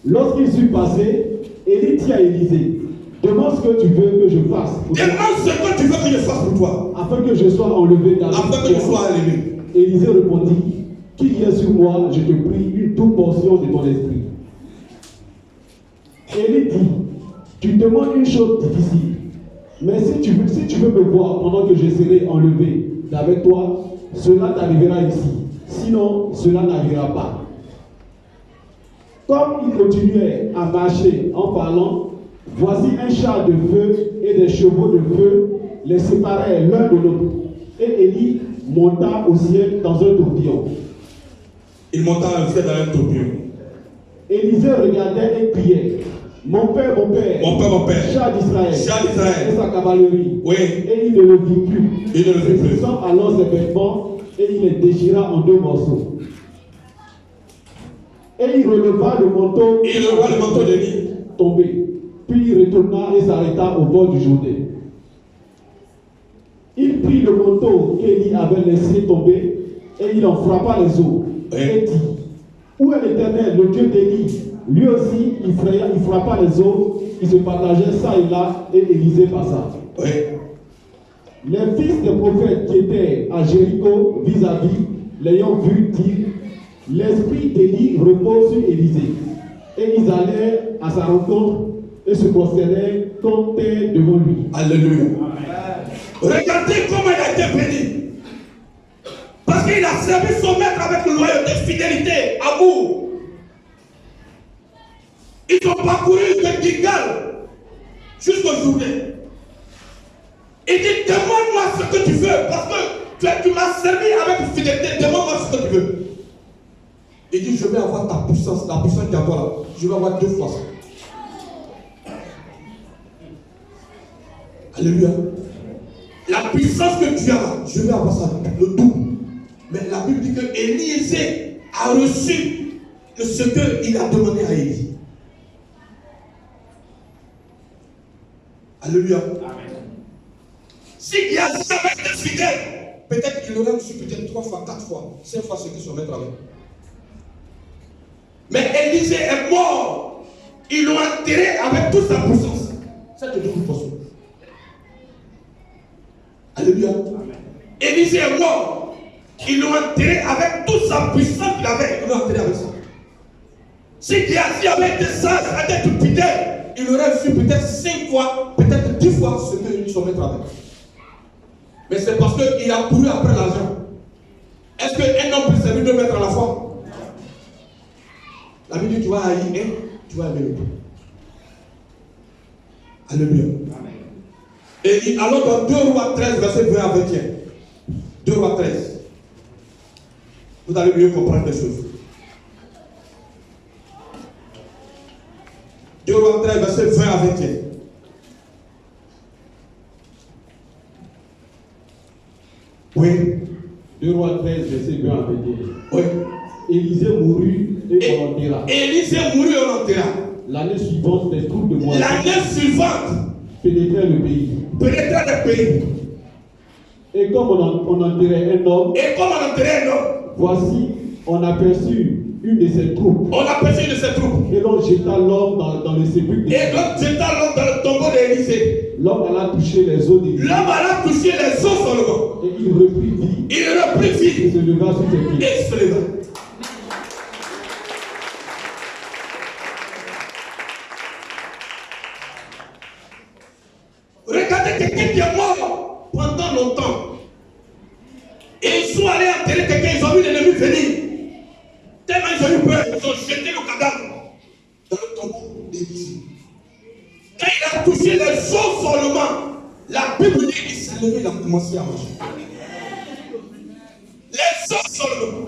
Lorsqu'ils eurent passé, Élie dit à Élisée, demande ce que tu veux que je fasse pour toi. Demande ce que tu veux que je fasse pour toi. Afin que je sois enlevé dans Afin que je sois enlevé. Élisée répondit, qu'il y ait sur moi, je te prie, une toute portion de ton esprit. Élie dit, tu demandes une chose difficile, mais si tu veux me voir pendant que je serai enlevé d'avec toi, cela t'arrivera ici. Sinon, cela n'arrivera pas. Comme il continuait à marcher en parlant, voici un char de feu et des chevaux de feu les séparaient l'un de l'autre. Et Élie monta au ciel dans un tourbillon. Il monta au ciel dans un tourbillon. Élisée regardait et criait, mon père, mon père, mon père, char d'Israël, et sa cavalerie. Oui. Et il ne le vit plus. Il ne le vit plus. Il sort alors ses vêtements et il les déchira en 2 morceaux. Et il releva le manteau. Il releva le manteau d'Élie. Tombé. Puis il retourna et s'arrêta au bord du Jourdain. Il prit le manteau qu'Élie avait laissé tomber et il en frappa les eaux. Oui. Et dit, où est l'Éternel, le Dieu d'Élie? Lui aussi, il frappa les eaux, il se partageait ça et là, et Élisée passa. Oui. Les fils des prophètes qui étaient à Jéricho vis-à-vis, l'ayant vu, dirent, l'esprit d'Élie repose sur Élisée. Et ils allèrent à sa rencontre et se prosternèrent comme terre devant lui. Alléluia. Regardez comment il a été béni. Parce qu'il a servi son maître avec loyauté, fidélité, amour. Ils ont parcouru de Gilgal jusqu'au Jourdain. Il dit, demande-moi ce que tu veux, parce que tu m'as servi avec fidélité, demande-moi ce que tu veux. Il dit, je vais avoir ta puissance, la puissance qu'il y a toi là. Je vais avoir 2 fois ça. Alléluia. La puissance que tu as, je vais avoir ça, le double. Mais la Bible dit que Élisée a reçu ce qu'il a demandé à Élie. Alléluia. Amen. S'il y a jamais été fidèle, peut-être qu'il aurait reçu peut-être 3 fois, 4 fois, 5 fois ce que son maître avait. Mais Élisée est mort. Ils l'ont enterré avec toute sa puissance. Cette double portion. Alléluia. Élisée est mort. Ils l'ont enterré avec toute sa puissance qu'il avait. Ils l'ont enterré avec ça. Si Géasi avait été sage, avait été fidèle, il aurait reçu peut-être 5 fois, peut-être 10 fois ce que son maître avait. Mais c'est parce qu'il a couru après l'argent. Est-ce qu'un homme peut servir 2 maîtres à la fois? La Bible dit, tu vas haïr un, tu vas aimer l'autre. Alléluia. Et alors dans 2 Rois 13, verset 20 à 21. 2 Rois 13. Vous allez mieux comprendre les choses. 2 Rois 13, verset 20 à 21. Oui. 2 Rois 13, verset 20 à 21. Oui. Élisée mourut et on l'enterra. Élisée mourut et on l'enterra. L'année suivante, les troupes de Moab L'année suivante, pénétraient le pays. pénétra le pays. Et comme on enterrait un homme, Et comme on enterrait un homme, voici, on aperçut une de ses troupes. on aperçut une de ses troupes. Et l'on jeta l'homme dans le sépulcre. Et l'homme jeta l'homme dans le tombeau d'Élisée. L'homme alla toucher les os d'Élisée. L'homme alla toucher les os seulement. Et il reprit vie. Il reprit vie. Et se leva sur ses pieds. Et se leva. Regardez quelqu'un qui est mort pendant longtemps. Et ils sont allés enterrer quelqu'un, ils ont vu l'ennemi venir. Tellement ils ont eu peur, ils ont jeté le cadavre dans le tombeau d'Élisée. Quand il a touché les os seulement, la Bible dit qu'il s'est levé, il a commencé à marcher. Les os seulement.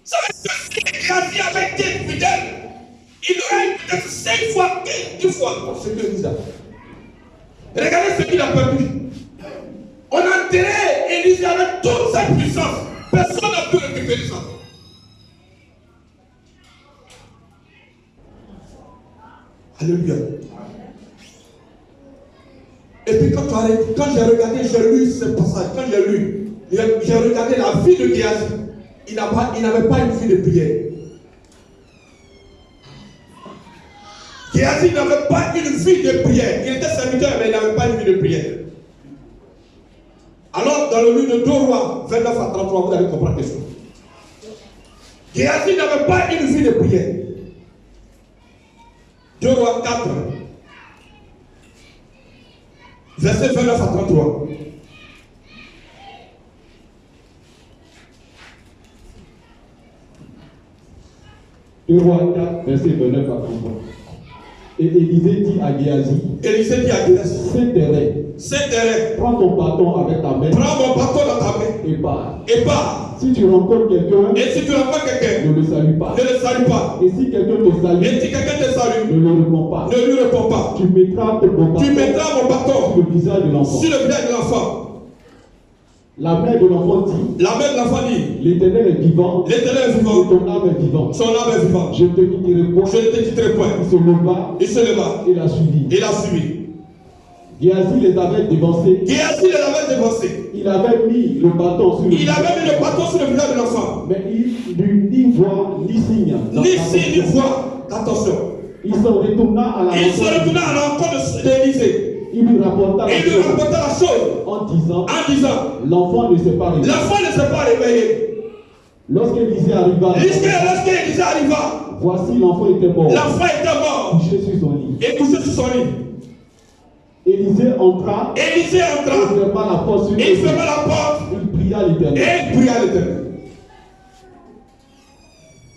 Ça veut dire que si Géasi avait été fidèle, il aurait peut-être 5 fois, 10 fois ce que nous avons. Regardez ce qu'il a perdu. On a enterré Élisée avec toute sa puissance. Personne n'a pu récupérer ça. Alléluia. Et puis quand j'ai regardé, j'ai lu ce passage, quand j'ai regardé la vie de Géasi, il n'avait pas une vie de prière. Géasi n'avait pas une vie de prière. Il était serviteur, mais il n'avait pas une vie de prière. Alors, dans le livre de 2 Rois, 29 à 33, vous allez comprendre quelque chose. Géasi n'avait pas une vie de prière. 2 Rois 4, verset 29 à 33. Deux Rois 4, verset 29 à 33. Et Élisée dit à Géasi, c'est terrain. Prends ton bâton avec ta main. Prends mon bâton dans ta main. Et pars. Et pars. Si tu rencontres quelqu'un, et si tu rencontres quelqu'un, ne le salue pas. Ne le salue pas. Et si quelqu'un te salue, et si quelqu'un te salue, ne lui réponds pas. Ne lui réponds pas. Tu mettras mon bâton sur le visage de l'enfant. Sur le visage de l'enfant. La mère de l'enfant dit. La mère de l'enfant dit. L'Éternel est vivant. L'Éternel est vivant. Et ton âme est vivante. Son âme est vivante. Je ne te quitterai point. Je ne te quitterai point. Il se leva. Et l'a suivi. Il a suivi. Géasi les avait dévancés. Il avait mis le bâton sur le visage de l'enfant. Mais il n'eut ni voix ni signe. Ni signe ni voix. Attention. Il se retourna à la rencontre d'Élisée. Il lui rapporta la chose en disant l'enfant ne s'est pas réveillé. Lorsqu'Élisée arriva, voici l'enfant était mort. Couché sur son lit. Élisée entra. Il ferma la porte sur lui. Il pria l'Éternel.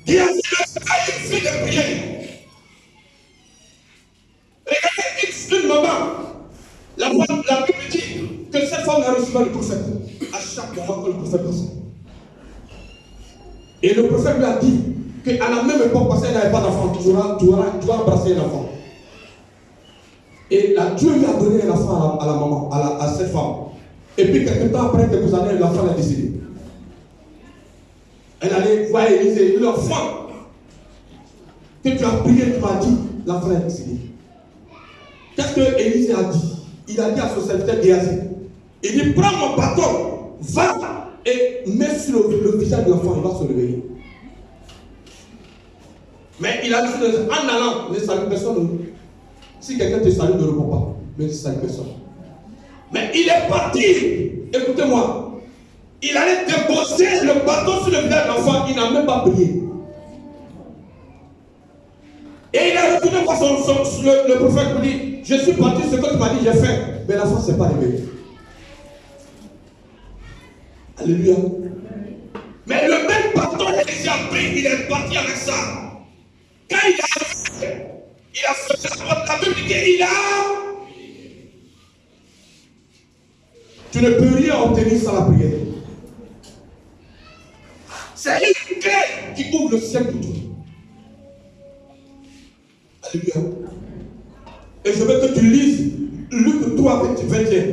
Géasi n'a pas une vie de prière. Regardez une maman. La Bible dit que cette femme a reçu le prophète à chaque moment que le prophète passait. Et le prophète lui a dit qu'à la même époque, parce qu'elle n'avait pas d'enfant, tu dois embrasser un enfant. Et Dieu lui a donné un enfant à la maman, à cette femme. Et puis quelques temps après, quelques années, l'enfant a décédé. Elle allait voir Élisée, l'enfant que tu as prié, tu m'as dit, l'enfant a décédé. Qu'est-ce que Élisée a dit? Il a dit à son serviteur Géasi, il dit, prends mon bâton, va et mets sur le visage de l'enfant, il va se réveiller. Mais il a dit, en allant, ne salue personne. Si quelqu'un te salue, ne réponds pas. Mais ne salue personne. Mais il est parti. Écoutez-moi. Il allait déposer le bâton sur le visage de l'enfant. Il n'a même pas prié. Et il est retourné voir le prophète pour dire, je suis parti, ce que tu m'as dit, j'ai fait. Mais l'enfant ne s'est pas réveillé. Alléluia. Mais le même bâton qu'il a pris, il est parti avec ça. Quand il a fait ça, la Bible dit qu'il a Tu ne peux rien obtenir sans la prière. C'est une clé qui ouvre le ciel pour toi. Alléluia. Et je veux que tu lises Luc 3, 21.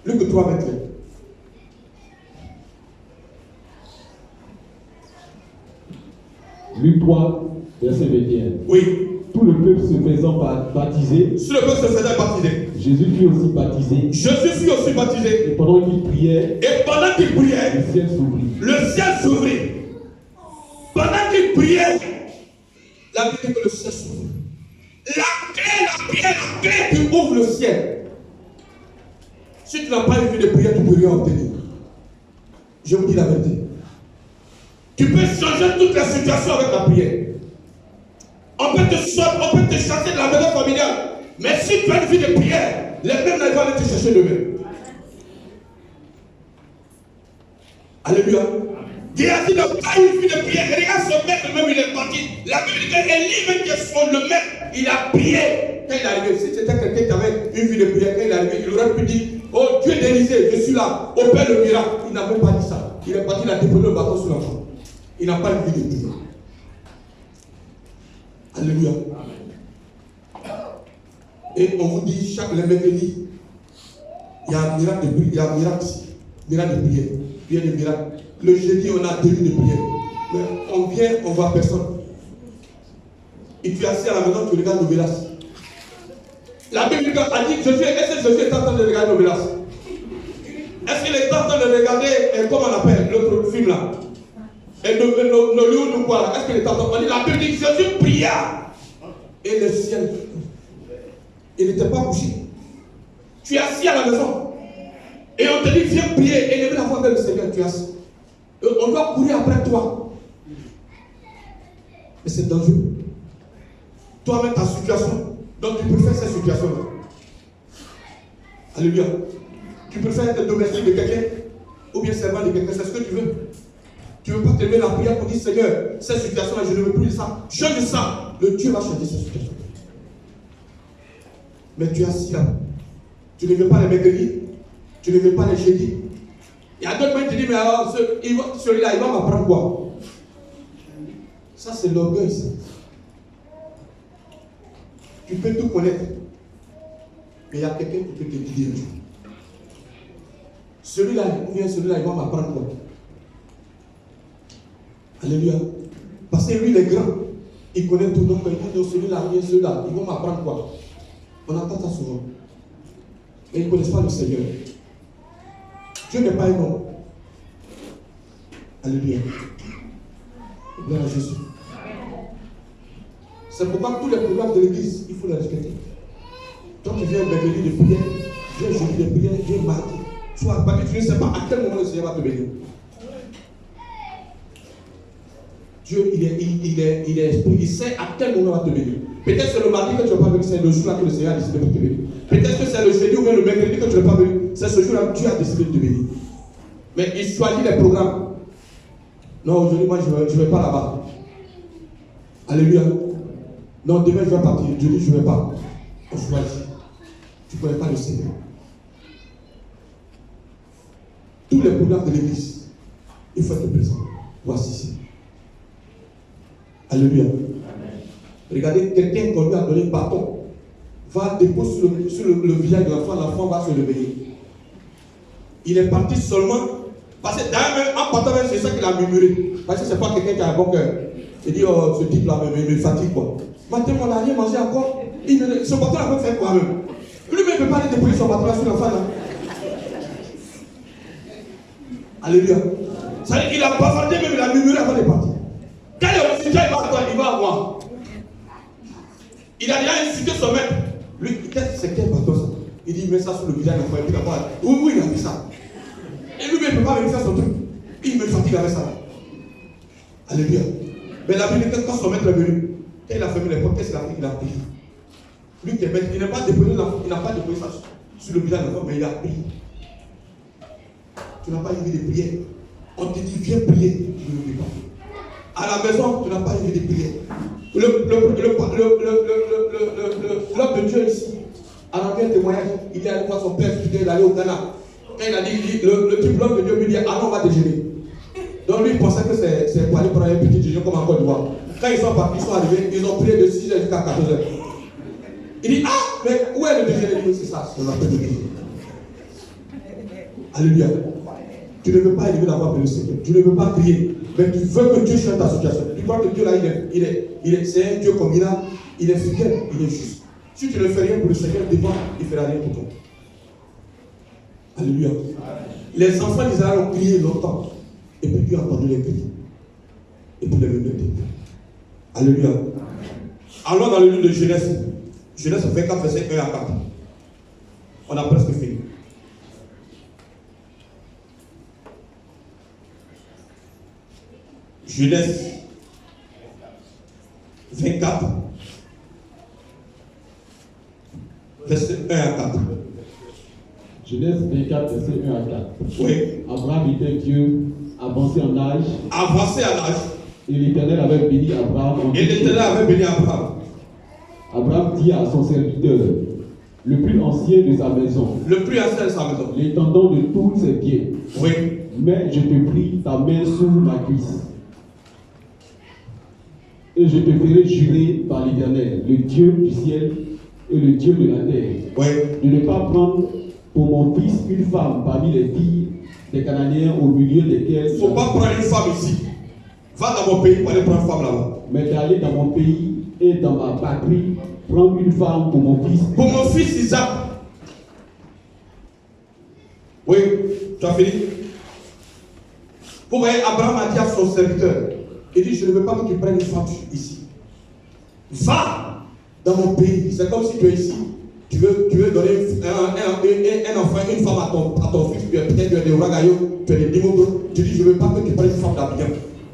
Luc 3, 21. Luc 3, verset 21. Oui. Tout le peuple se faisant baptiser. Si le peuple se faisait baptiser. Jésus fut aussi baptisé. Jésus fut aussi baptisé. Et pendant qu'il priait. Le ciel s'ouvrit. Le ciel s'ouvrit. Pendant qu'il priait, la Bible dit que le ciel s'ouvrit. La clé qui ouvre le ciel. Si tu n'as pas une vie de prière, tu ne peux rien obtenir. Je vous dis la vérité. Tu peux changer toutes les situations avec la prière. On peut te chasser de la maison familiale. Mais si tu as une vie de prière, les mêmes vont aller te chercher demain. Alléluia. Géasi n'a pas une vie de prière. Regarde son maître, même il est parti. La Bible dit qu'Élie, même qui est le maître, il a prié. Quand il est arrivé, si c'était quelqu'un qui avait une vie de prière, quand il est arrivé, il aurait pu dire: oh Dieu d'Élysée, je suis là, opère le miracle. Il n'a même pas dit ça. Il est parti, il a déposé le bâton sur l'enfant. Il n'a pas une vie de prière. Alléluia. Et on vous dit chaque mercredi, il y a un miracle de prière, il y a un miracle ici, miracle de prière, prière de miracle. Le jeudi, on a 2 nuits de prière. Mais on vient, on ne voit personne. Et tu es assis à la maison, tu regardes Novelas. La Bible a dit: Jésus, est-ce que Jésus est en train de regarder Novelas? Est-ce qu'il est en train de regarder, comment on appelle l'autre film là? Et Nollywood ou quoi là? Est-ce qu'il est en train de... La Bible dit que Jésus pria. Et le ciel, il n'était pas couché. Tu es assis à la maison. Et on te dit: viens prier. Et lève la voix vers le Seigneur, tu es assis. On doit courir après toi. Mais c'est dangereux. Toi-même, ta situation. Donc tu préfères cette situation-là. Alléluia. Tu préfères être domestique de quelqu'un ou bien servant de quelqu'un. C'est ce que tu veux. Tu ne veux pas te lever la prière pour dire: Seigneur, cette situation-là, je ne veux plus de ça. Change ça. Le Dieu va changer cette situation. Mais tu es assis là. Tu ne veux pas les mercredis. Tu ne veux pas les jeudis. Il y a d'autres qui te disent: mais alors, celui-là, il va m'apprendre quoi? Ça, c'est l'orgueil, ça. Tu peux tout connaître. Mais il y a quelqu'un qui peut te guider un jour. Celui-là, ou bien celui-là, il va m'apprendre quoi? Alléluia. Parce que lui, il est grand. Il connaît tout. Donc, il dit: celui-là, ou bien celui-là, ils vont m'apprendre quoi? On entend ça souvent. Mais ils ne connaissent pas le Seigneur. Dieu n'est pas un homme. Alléluia. Gloire à Jésus. C'est pourquoi tous les programmes de l'église, il faut les respecter. Quand tu viens mercredi de prière, viens jeudi de prière, viens mardi. Soit parce que tu ne sais pas à quel moment le Seigneur va te bénir. Dieu, il est esprit, il sait à quel moment il va te bénir. Peut-être c'est le mardi que tu ne vas pas venir, c'est le jour là que le Seigneur a décidé de te bénir. Peut-être que c'est le jeudi ou bien le mercredi que tu ne vas pas venir, c'est ce jour là que Dieu a décidé de te bénir. Mais il choisit les programmes. Non, aujourd'hui, moi, je ne vais pas là-bas. Alléluia. Non, demain, je vais partir. Je dis: je ne vais pas. On choisit. Tu ne connais pas le Seigneur. Tous les programmes de l'église, il faut être présent. Voici ici. Alléluia. Amen. Regardez, quelqu'un qu'on lui a donné le bâton va déposer sur le visage de l'enfant va se réveiller. Il est parti seulement parce que d'ailleurs, en partant même, c'est ça qu'il a murmuré. Parce que ce n'est pas quelqu'un qui a un bon cœur. Il dit: oh, ce type-là me fatigue quoi. Matin, on n'a rien mangé encore. Son bâton a fait quoi même? Lui-même ne peut pas aller déposer son bâton sur l'enfant là. Alléluia. Ça veut dire qu'il a bavardé, même il a murmuré avant de partir. Quand il va il va avoir. Il a déjà incité son maître. Lui, c'est quel bâton ça? Il dit: mets ça sur le visage de l'enfant. Et puis là-bas, oui, il a vu ça. Et lui-même ne peut pas venir faire son truc. Il me fatigue avec ça. Alléluia. Mais la Bible dit que quand son maître est venu, quand il a fermé les portes, qu'est-ce qu'il a fait? Il a prié. Lui qui est maître, il n'a pas déposé ça sur le visage de l'enfant, mais il a prié. Tu n'as pas une vie de prière. On te dit: viens prier. Tu ne le dis pas. À la maison, tu n'as pas une vie de prière. L'homme de Dieu ici, a rendu un témoignage. Il est allé voir son père, il est allé au Ghana. Quand il a dit, le type l'homme de Dieu lui dit, ah non, on va déjeuner. Donc lui, il pensait que c'est pour aller prendre un petit déjeuner comme en Côte d'Ivoire. Quand ils sont partis, ils sont arrivés, ils ont prié de 6h jusqu'à 14h. Il dit, ah, mais où est le déjeuner? Il dit, c'est ça, c'est l'appel de Dieu. Alléluia. Tu ne veux pas élever la voix pour le Seigneur. Tu ne veux pas prier. Mais tu veux que Dieu change ta situation. Tu crois que Dieu là, c'est un Dieu comme il est fidèle, il est juste. Si tu ne fais rien pour le Seigneur, devant, il ne fera rien pour toi. Alléluia. Les enfants d'Israël ont prié longtemps. Et puis Dieu a entendu les cris. Et puis les mêmes étaient. Alléluia. Allons dans le livre de Genèse. Genèse 24, verset 1 à 4. On a presque fini. Genèse 24, verset 1 à 4. Genèse 24, verset 1 à 4. Oui. Abraham était vieux, avancé en âge. Avancé en âge. Et l'Éternel avait béni Abraham. Et l'Éternel avait béni Abraham. Abraham dit à son serviteur, le plus ancien de sa maison, le plus ancien de sa maison, l'intendant de tous ses biens. Oui. Mais je te prie ta main sous ma cuisse. Et je te ferai jurer par l'Éternel, le Dieu du ciel et le Dieu de la terre, oui, de ne pas prendre pour mon fils une femme parmi les filles des Cananéens au milieu desquels... Il ne faut pas prendre une femme ici. Va dans mon pays pour aller prendre une femme là-bas. Mais d'aller dans mon pays et dans ma patrie, prendre une femme pour mon fils. Pour mon fils Isaac. Oui, tu as fini? Vous voyez, Abraham a dit à son serviteur, il dit, je ne veux pas que tu prennes une femme ici. Va dans mon pays. C'est comme si tu es ici. Tu veux donner un enfant, une femme à ton fils. Peut-être tu es de Ouagayo, tu es de Dimogo. Tu dis, je ne veux pas que tu prennes une femme d'Abidjan.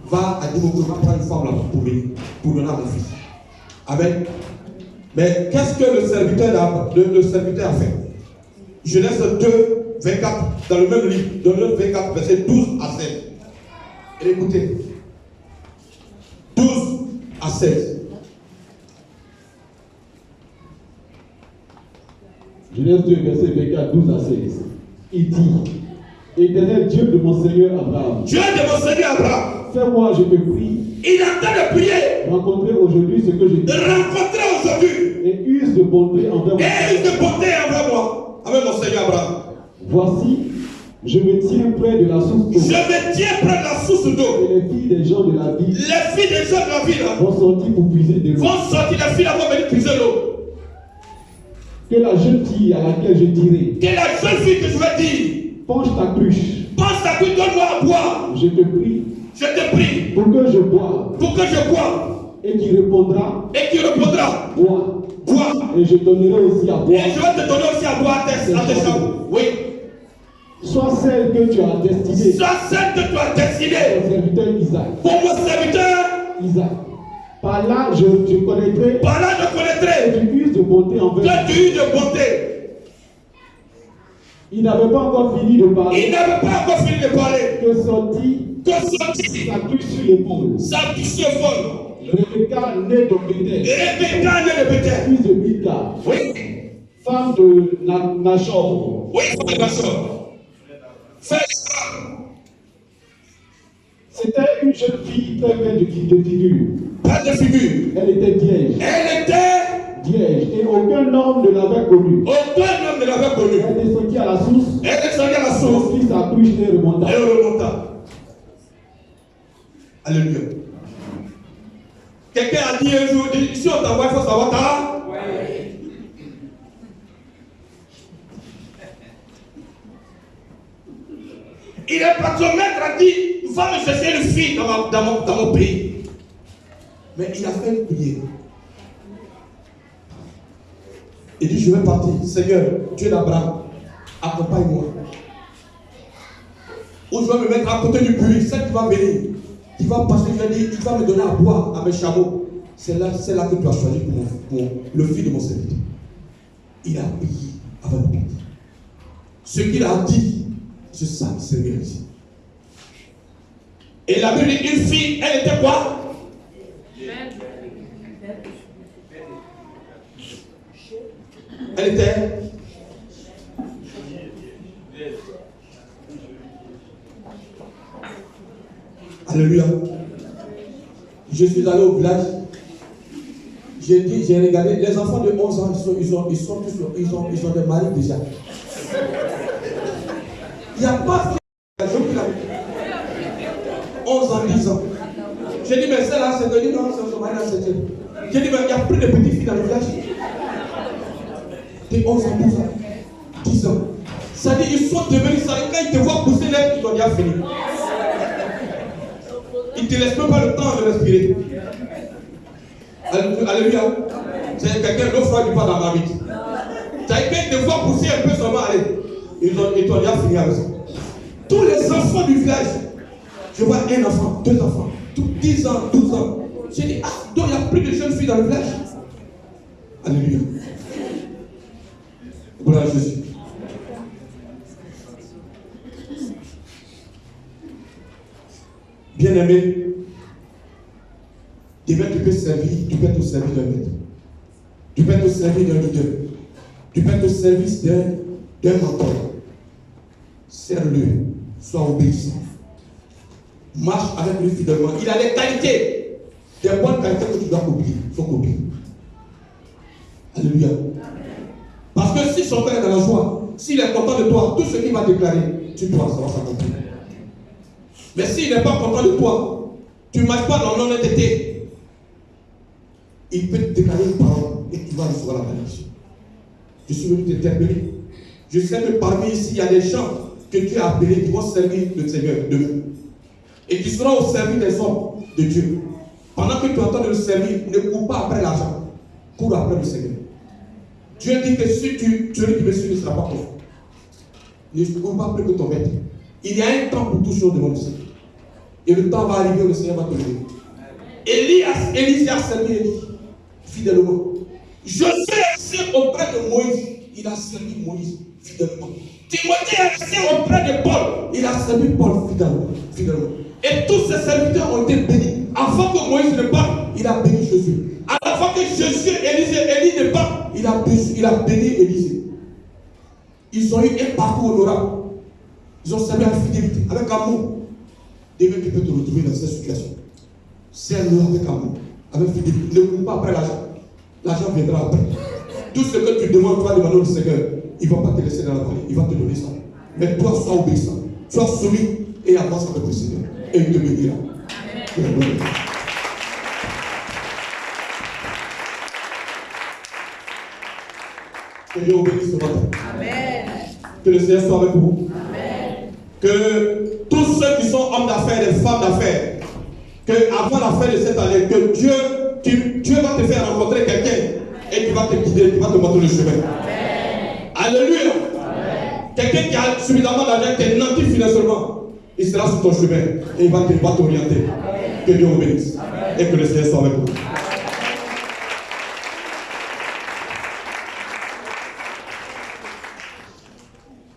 Va à Dimogo, va prendre une femme là pour venir, pour donner à mon fils. Amen. Mais qu'est-ce que le serviteur a fait? Genèse 2, 24, dans le même livre, dans le 24, verset 12 à 16. Et écoutez. 12 à 16. Genèse 2, verset 24, 12 à 16. Il dit, Éternel Dieu de mon Seigneur Abraham. Dieu de mon Seigneur Abraham. Fais-moi, je te prie. Il est en train de prier. Rencontrer aujourd'hui ce que je dis. Rencontrer aujourd'hui. Et use de bonté envers moi. Et use de bonté envers moi. Avec mon Seigneur Abraham. Voici, je me tiens près de la source d'eau. Je me tiens près de la source d'eau. Et les filles des gens de la ville. Les filles des gens de la ville. Vont sortir pour puiser de l'eau. Vont sortir, les filles là vont venir puiser l'eau. Que la jeune fille à laquelle je dirai. Que la jeune fille que je vais dire. Penche ta cruche. Penche ta cruche, donne-moi à boire. Je te prie. Je te prie. Pour que je boive. Pour que je boive. Et qui répondra. Et qui répondra. Bois. Bois. Et je donnerai aussi à boire. Et je vais te donner aussi à boire à tes chambres. Oui. Sois celle que tu as destinée. Sois celle que tu as destinée. Mon serviteur Isaac. Pour mon serviteur Isaac. Par là, je connaîtrai. Par là, je connaîtrai. Que tu uses de bonté envers. Que tu uses de bonté. Il n'avait pas encore fini de parler. Il n'avait pas encore fini de parler. Que sortit. Sa cuisse sur l'épaule. Sa cuisse sur l'épaule. Rebecca née de Bethel. Rebecca née de Bethel. Fils de Milka. Oui. Femme de Nachor. Oui, femme de Nachor. C'était une jeune fille très belle de figure. Pas de figure. Elle était vierge. Elle était vierge. Et aucun homme ne l'avait connue. Aucun homme ne l'avait connue. Elle descendit à la source. Elle descendit à la source. Puis sa cruche et remonta. Elle remonta. Alléluia. Quelqu'un a dit un jour, si on t'envoie, il faut savoir ta. Il est parti, son maître a dit, va me chercher une fille dans mon pays. Mais il a fait une prière. Il dit, je vais partir. Seigneur, Dieu d'Abraham, accompagne-moi. Ou je vais me mettre à côté du puits, celle qui va venir, qui va passer, je vais dire, il va me donner à boire à mes chameaux. C'est là que tu as choisi pour le fils de mon serviteur. Il a prié avant de partir. Ce qu'il a dit, c'est ça, Seigneur ici. Et la Bible dit, une fille, elle était quoi? Elle était. Alléluia. Je suis allé au village. J'ai regardé, les enfants de 11 ans, ils ont des maris déjà. Il n'y a pas de 11 ans, 10 ans. J'ai dit, mais celle-là, c'est venu, non, c'est son mari, là, c'est. J'ai dit, mais il n'y a plus de petites filles dans le village. De 11 ans, 12 ans, 10 ans. Ça dit, ils sont devenus ça. Quand ils te voient pousser l'air, ils ont déjà fini. Ils ne te laissent même pas le temps de respirer. Alléluia. C'est quelqu'un d'autre froid du pas dans ma vie. Ça dit, quand ils te voient pousser un peu seulement, allez. Ils ont déjà fini avec ça. Tous les enfants du village, je vois un enfant, deux enfants, 10 ans, 12 ans. J'ai dit, ah, donc il n'y a plus de jeunes filles dans le village. Alléluia. Gloire à Jésus. Bien-aimé, demain tu peux servir, tu peux te servir d'un maître. Tu peux te servir d'un leader. Tu peux te servir d'un mentor. Serre-le, sois obéissant. Marche avec lui fidèlement. Il a des qualités, des bonnes qualités que tu dois copier. Il faut copier. Alléluia. Parce que si son père est dans la joie, s'il est content de toi, tout ce qu'il va déclarer, tu dois, ça va s'accomplir. Mais s'il n'est pas content de toi, tu ne marches pas dans l'honnêteté, il peut te déclarer une parole et tu vas recevoir la malédiction. Je suis venu t'interpeller. Je sais que parmi ici, il y a des gens que tu as appelés qui vont servir le Seigneur demain. Et qui seront au service des hommes de Dieu. Pendant que tu es en train de le servir, ne cours pas après l'argent. Cours après le Seigneur. Dieu dit que si celui qui me suit ne sera pas content. Ne cours pas après que ton maître. Il y a un temps pour tout chose devant le Seigneur. Et le temps va arriver où le Seigneur va te lever. Élie a servi Élie fidèlement. Josué auprès de Moïse. Il a servi Moïse fidèlement. Timothée a resté auprès de Paul. Il a servi Paul fidèlement. Et tous ses serviteurs ont été bénis. Avant que Moïse ne parte, il a béni Jésus. Avant que Élie ne parte, il a béni Élisée. Ils ont eu un parcours honorable. Ils ont servi avec fidélité, avec amour. Demain, tu peux te retrouver dans cette situation. Serre-le avec amour, avec fidélité. Ne cours pas après l'argent. L'argent viendra après. Tout ce que tu demandes, tu vas demander au Seigneur. Il ne va pas te laisser dans la vallée. Il va te donner ça. Mais toi, sois obéissant. Sois soumis et avance avec le Seigneur. Et il te bénira. Que Dieu vous bénisse ce matin. Amen. Que le Seigneur soit avec vous. Amen. Que tous ceux qui sont hommes d'affaires et femmes d'affaires, qu'avant la fin de cette année, que Dieu va te faire rencontrer quelqu'un et qui va te guider, qui va te montrer le chemin. Amen. Alléluia. Amen. Quelqu'un qui a suffisamment d'argent, qui est nanti financièrement, il sera sur ton chemin et il va t'orienter. Que Dieu vous bénisse. Amen. Et que le Seigneur soit avec vous.